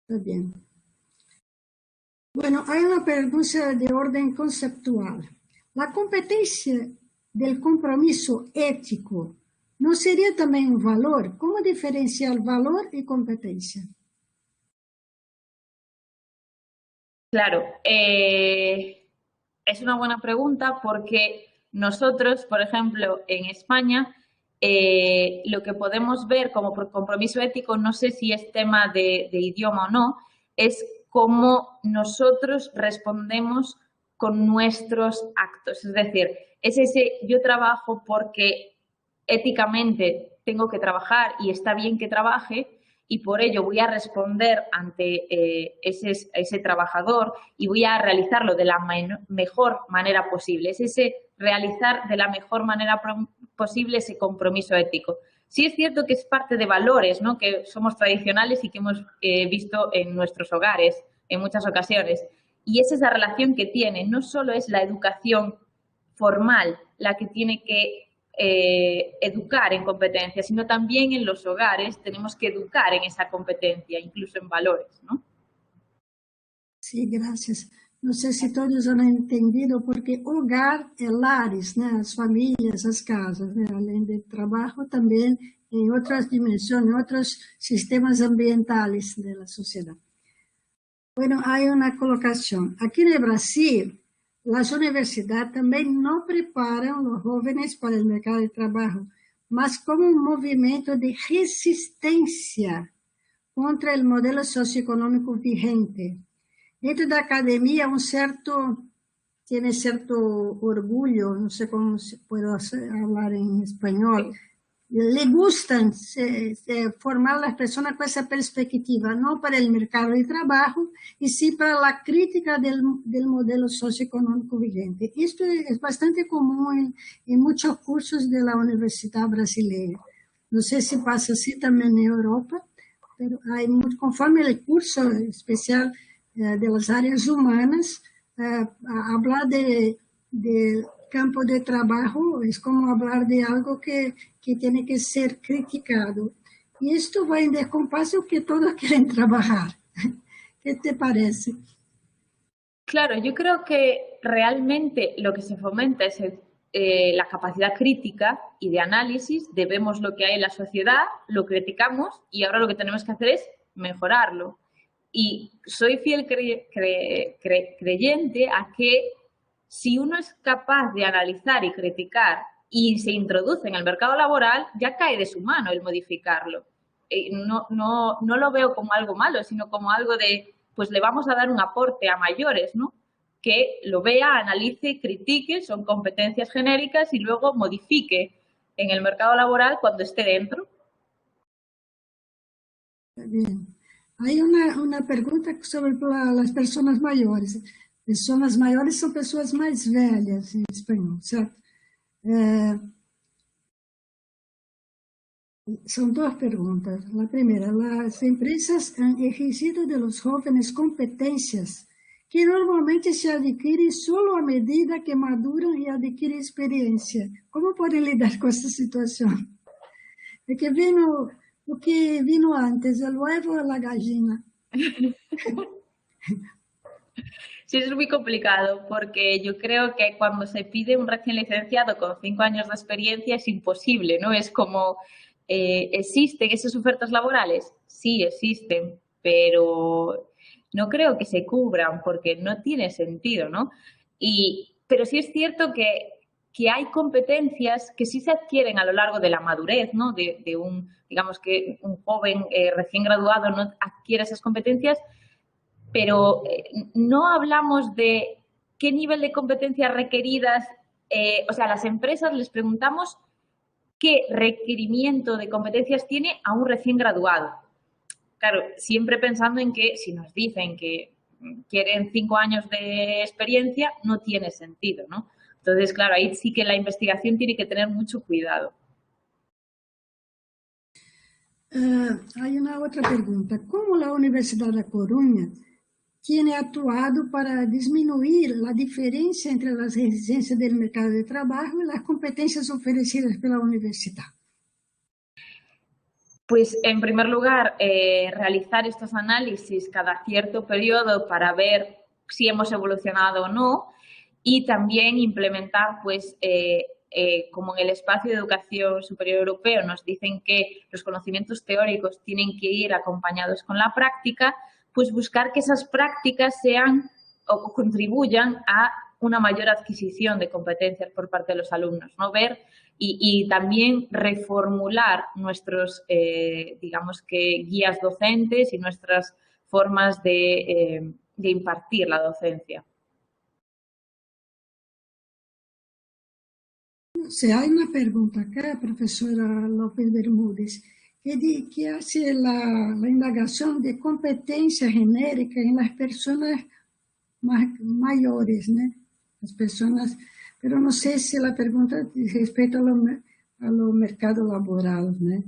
Está bien. Bueno, hay una pregunta de orden conceptual. ¿La competencia del compromiso ético no sería también un valor? ¿Cómo diferenciar valor y competencia? Claro, es una buena pregunta porque nosotros, por ejemplo, en España, lo que podemos ver como compromiso ético, no sé si es tema de idioma o no, es cómo nosotros respondemos con nuestros actos. Es decir, es ese yo trabajo porque éticamente tengo que trabajar y está bien que trabaje, y por ello voy a responder ante ese trabajador y voy a realizarlo de la mejor manera posible. Es ese realizar de la mejor manera posible ese compromiso ético. Sí es cierto que es parte de valores, ¿no? Que somos tradicionales y que hemos visto en nuestros hogares en muchas ocasiones. Y es esa relación que tiene. No solo es la educación formal la que tiene que educar en competencias, sino también en los hogares tenemos que educar en esa competencia, incluso en valores, ¿no? Sí, gracias. No sé si todos han entendido, porque hogar es lares, ¿no? Las familias, las casas, ¿no? Além del trabajo, también en otras dimensiones, otros sistemas ambientales de la sociedad. Bueno, hay una colocación. Aquí en Brasil, las universidades también no preparan a los jóvenes para el mercado de trabajo, mas como un movimiento de resistencia contra el modelo socioeconómico vigente. Dentro de la academia, tiene cierto orgullo, no sé cómo puedo hablar en español, le gustan formar a las personas con esa perspectiva, no para el mercado de trabajo, y sí para la crítica del modelo socioeconómico vigente. Esto es bastante común en muchos cursos de la universidad brasileña. No sé si pasa así también en Europa, pero hay conforme el curso especial de las áreas humanas, hablar de campo de trabajo es como hablar de algo que tiene que ser criticado. Y esto va en descompaso que todos quieren trabajar. ¿Qué te parece? Claro, yo creo que realmente lo que se fomenta es la capacidad crítica y de análisis. Vemos lo que hay en la sociedad, lo criticamos y ahora lo que tenemos que hacer es mejorarlo. Y soy fiel creyente a que si uno es capaz de analizar y criticar y se introduce en el mercado laboral, ya cae de su mano el modificarlo. No lo veo como algo malo, sino como algo de, pues le vamos a dar un aporte a mayores, ¿no? Que lo vea, analice, critique, son competencias genéricas y luego modifique en el mercado laboral cuando esté dentro. Bien. Hay una pregunta sobre las personas mayores. Personas mayores son personas más velhas en español, ¿cierto? Son dos preguntas. La primera, las empresas han exigido de los jóvenes competencias que normalmente se adquieren solo a medida que maduran y adquieren experiencia. ¿Cómo pueden lidar con esta situación? Es que vino, lo que vino antes, el huevo o la gallina. Sí, es muy complicado porque yo creo que cuando se pide un recién licenciado con 5 años de experiencia es imposible, ¿no? Es como, ¿existen esas ofertas laborales? Sí, existen, pero no creo que se cubran porque no tiene sentido, ¿no? Pero sí es cierto que hay competencias que sí se adquieren a lo largo de la madurez, ¿no? Digamos que un joven recién graduado no adquiere esas competencias, pero no hablamos de qué nivel de competencias requeridas, o sea, a las empresas les preguntamos qué requerimiento de competencias tiene a un recién graduado. Claro, siempre pensando en que si nos dicen que quieren 5 años de experiencia, no tiene sentido, ¿no? Entonces, claro, ahí sí que la investigación tiene que tener mucho cuidado. Hay una otra pregunta. ¿Cómo la Universidad de Coruña tiene actuado para disminuir la diferencia entre las exigencias del mercado de trabajo y las competencias ofrecidas por la universidad? Pues, en primer lugar, realizar estos análisis cada cierto periodo para ver si hemos evolucionado o no y también implementar, pues, como en el espacio de educación superior europeo nos dicen que los conocimientos teóricos tienen que ir acompañados con la práctica, pues buscar que esas prácticas sean o contribuyan a una mayor adquisición de competencias por parte de los alumnos, ¿no? Ver y también reformular nuestros, digamos que, guías docentes y nuestras formas de impartir la docencia. Sí, hay una pregunta acá, profesora López Bermúdez, que hace la indagación de competencia genérica en las personas mayores, ¿no? Las personas, pero no sé si la pregunta respecto a lo mercado laboral, ¿no?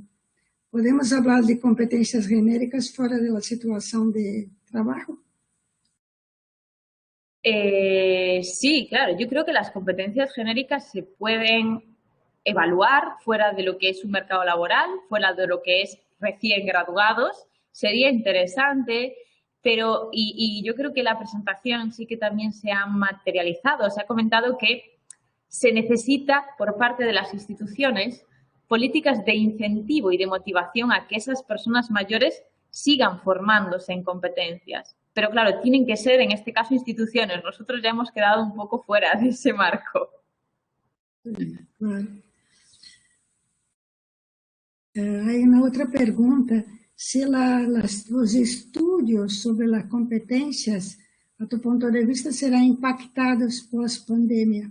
¿Podemos hablar de competencias genéricas fuera de la situación de trabajo? Sí, claro, yo creo que las competencias genéricas se pueden evaluar fuera de lo que es un mercado laboral, fuera de lo que es recién graduados. Sería interesante, pero y yo creo que la presentación sí que también se ha materializado. Se ha comentado que se necesita por parte de las instituciones políticas de incentivo y de motivación a que esas personas mayores sigan formándose en competencias. Pero claro, tienen que ser, en este caso, instituciones. Nosotros ya hemos quedado un poco fuera de ese marco. Claro. Hay una otra pregunta. Si los estudios sobre las competencias, a tu punto de vista, serán impactados post-pandemia.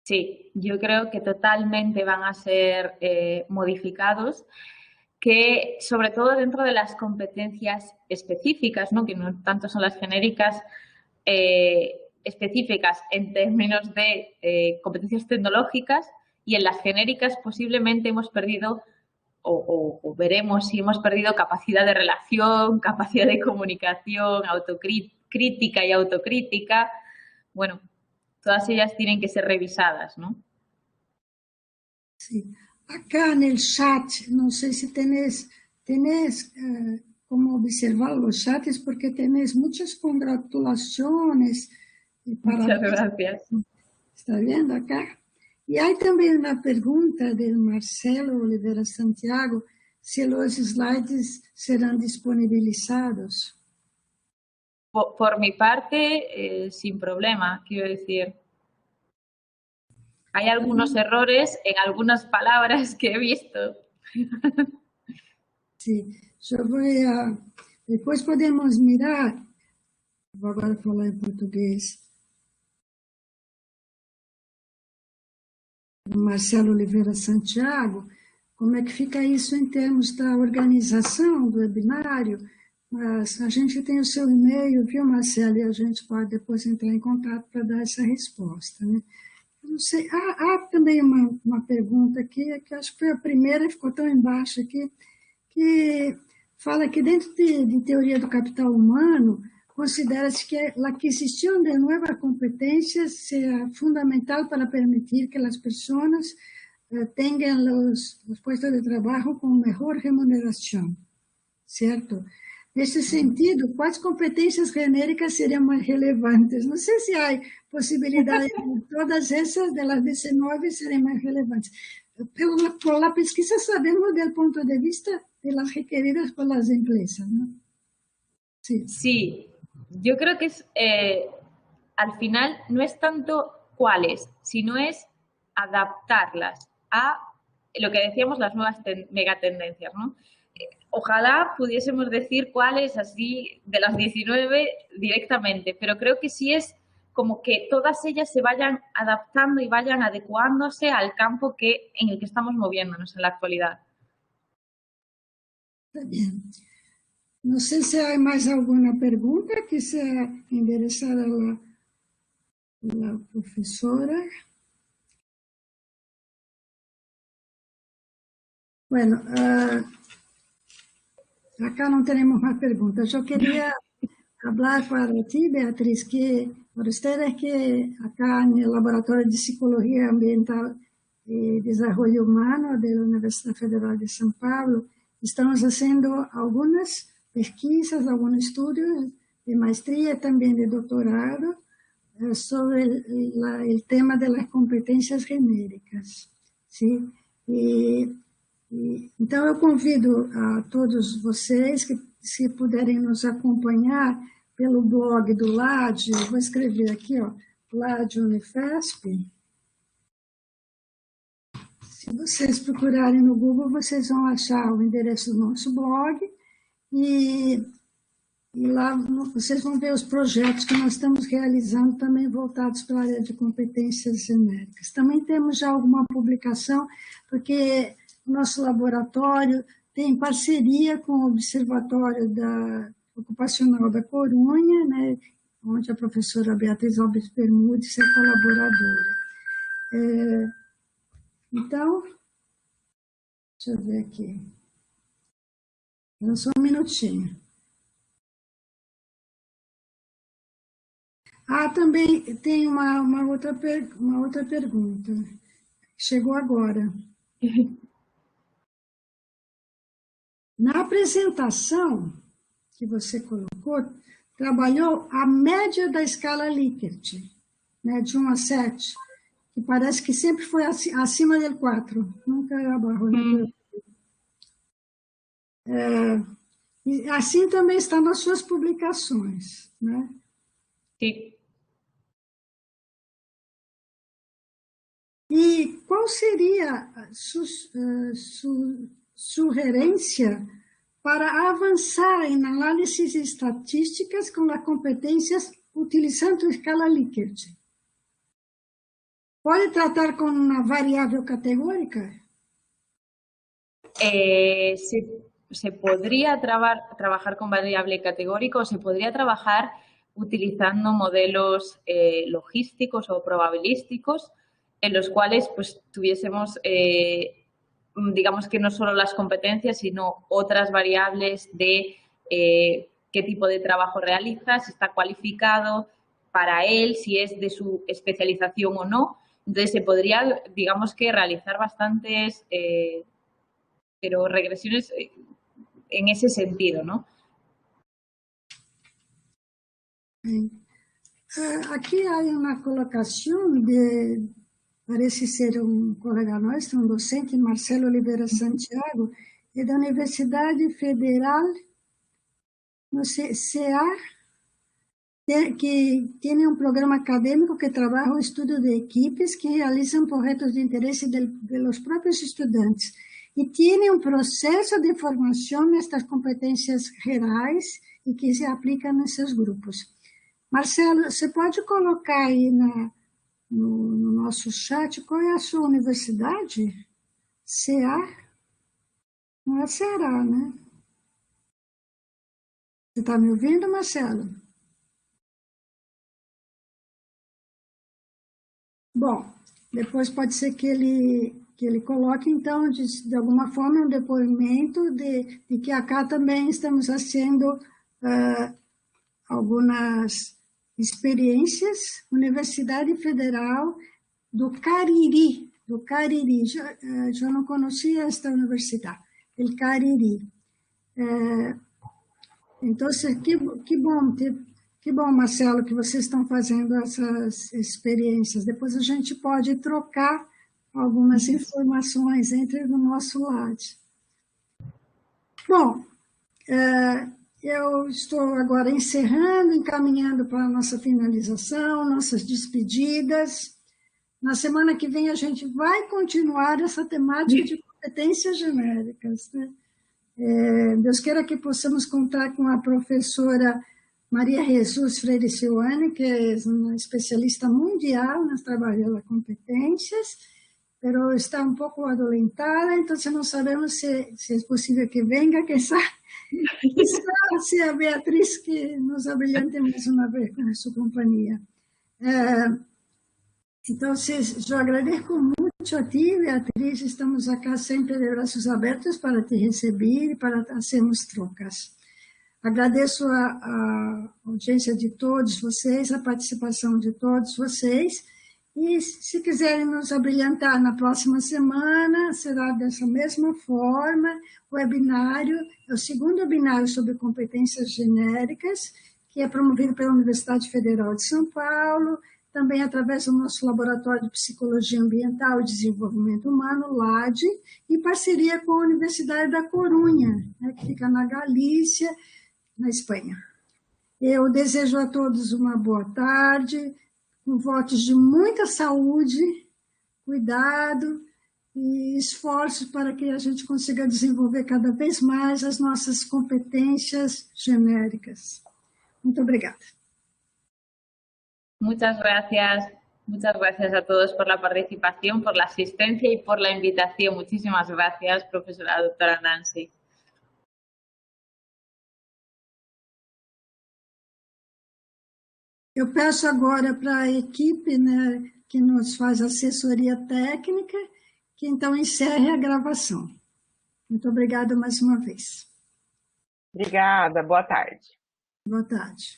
Sí, yo creo que totalmente van a ser modificados, que sobre todo dentro de las competencias específicas, ¿no? Que no tanto son las genéricas, específicas en términos de competencias tecnológicas y en las genéricas posiblemente hemos perdido o veremos si hemos perdido capacidad de relación, capacidad de comunicación, crítica y autocrítica. Bueno, todas ellas tienen que ser revisadas, ¿no? Sí. Acá en el chat, no sé si tenés como observar los chats, porque tenés muchas congratulaciones. Muchas gracias. ¿Está viendo acá? Y hay también una pregunta de Marcelo Oliveira Santiago, si los slides serán disponibilizados. Por mi parte, sin problema, quiero decir. Hay algunos errores en algunas palabras que he visto. Sí, yo voy a... Después podemos mirar, vou agora falar em português, Marcelo Oliveira Santiago, como é que fica isso em termos da organização do webinário. Mas a gente tem o seu e-mail, viu, Marcelo? E a gente pode depois entrar em contato para dar essa resposta, né? Eu não sei, há também uma pergunta aqui, que acho que foi a primeira e ficou tão embaixo aqui, que fala que dentro de teoria do capital humano, considera-se que a adquisição de novas competências seja fundamental para permitir que as pessoas tenham os postos de trabalho com melhor remuneração, certo? Nesse sentido, quais competências genéricas seriam mais relevantes? Não sei se há possibilidade de todas essas, das 19, serem mais relevantes. Por la pesquisa sabemos do ponto de vista de las requeridas por las empresas, ¿no? Sí. Sí, yo creo que al final no es tanto cuáles, sino es adaptarlas a lo que decíamos, las nuevas megatendencias, ¿no? Ojalá pudiésemos decir cuáles así de las 19 directamente, pero creo que sí es como que todas ellas se vayan adaptando y vayan adecuándose al campo en el que estamos moviéndonos en la actualidad. Está bien. No sé si hay más alguna pregunta que sea enderezada a la profesora. Bueno, acá no tenemos más preguntas. Yo quería hablar para ti, Beatriz, que para ustedes que acá en el Laboratorio de Psicología Ambiental y Desarrollo Humano de la Universidad Federal de São Paulo, estamos haciendo algunas pesquisas, algunos estudios de maestría y también de doctorado sobre el tema de las competencias genéricas, ¿sí? Então, eu convido a todos vocês que, se puderem nos acompanhar pelo blog do LAD, vou escrever aqui, ó, LAD Unifesp. Se vocês procurarem no Google, vocês vão achar o endereço do nosso blog e lá vocês vão ver os projetos que nós estamos realizando também voltados para a área de competências genéricas. Também temos já alguma publicação, porque o nosso laboratório tem parceria com o Observatório Ocupacional da Corunha, né, onde a professora Beatriz Alves Bermudes é colaboradora. Então, deixa eu ver aqui. Só um minutinho. Também tem uma outra pergunta. Chegou agora. Na apresentação que você colocou, trabalhou a média da escala Likert, né, de 1 a 7, que parece que sempre foi acima do 4, nunca abaixo. E assim também está nas suas publicações, né? Sim. E qual seria a sugerência para avançar em análises estatísticas com as competências utilizando a escala Likert? ¿Pode tratar com uma variável categórica? Se podría trabajar con variable categórica o se podría trabajar utilizando modelos logísticos o probabilísticos. en los cuales pues tuviésemos, digamos que no solo las competencias, sino otras variables de qué tipo de trabajo realiza, si está cualificado para él, si es de su especialización o no. Entonces, se podría, digamos que, realizar bastantes pero regresiones en ese sentido, ¿no? Aqui há uma colocação de, parece ser um colega nosso, um docente, Marcelo Oliveira Santiago, é da Universidade Federal, não sei, CA, que tem um programa acadêmico que trabalha o estudo de equipes que realizam projetos de interesse dos próprios estudantes. E tem um processo de formação nestas competências gerais e que se aplicam nesses grupos. Marcelo, você pode colocar aí no nosso chat qual é a sua universidade? CA? Não é Ceará, né? Você está me ouvindo, Marcelo? Bom, depois pode ser que ele coloque, então, de alguma forma, um depoimento de que acá também estamos fazendo algumas experiências. Universidade Federal do Cariri, já não conhecia esta universidade, o Cariri. Então, que bom, Marcelo, que vocês estão fazendo essas experiências. Depois a gente pode trocar algumas informações entre o nosso lado. Bom, eu estou agora encerrando, encaminhando para a nossa finalização, nossas despedidas. Na semana que vem a gente vai continuar essa temática de competências genéricas, né? Deus queira que possamos contar com a professora Maria Jesus Freire Silvane, que é uma especialista mundial nas trabalhos de competências, mas está um pouco adoentada, então não sabemos se é possível que venha, que se a Beatriz que nos abrilhante mais uma vez com a sua companhia. Então, eu agradeço muito a ti, Beatriz, estamos aqui sempre de braços abertos para te receber e para fazermos trocas. Agradeço a audiência de todos vocês, a participação de todos vocês, e se quiserem nos abrilhantar na próxima semana, será dessa mesma forma. O webinário é o segundo webinário sobre competências genéricas, que é promovido pela Universidade Federal de São Paulo, também através do nosso Laboratório de Psicologia Ambiental e Desenvolvimento Humano, LAD, e parceria com a Universidade da Corunha, né, que fica na Galícia, na Espanha. Eu desejo a todos uma boa tarde, com votos de muita saúde, cuidado e esforços para que a gente consiga desenvolver cada vez mais as nossas competências genéricas. Muito obrigada. Muchas gracias a todos por la participación, por la asistencia y por la invitación. Muchísimas gracias, profesora doctora Nancy. Eu peço agora para a equipe, né, que nos faz assessoria técnica, que então encerre a gravação. Muito obrigada mais uma vez. Obrigada, boa tarde. Boa tarde.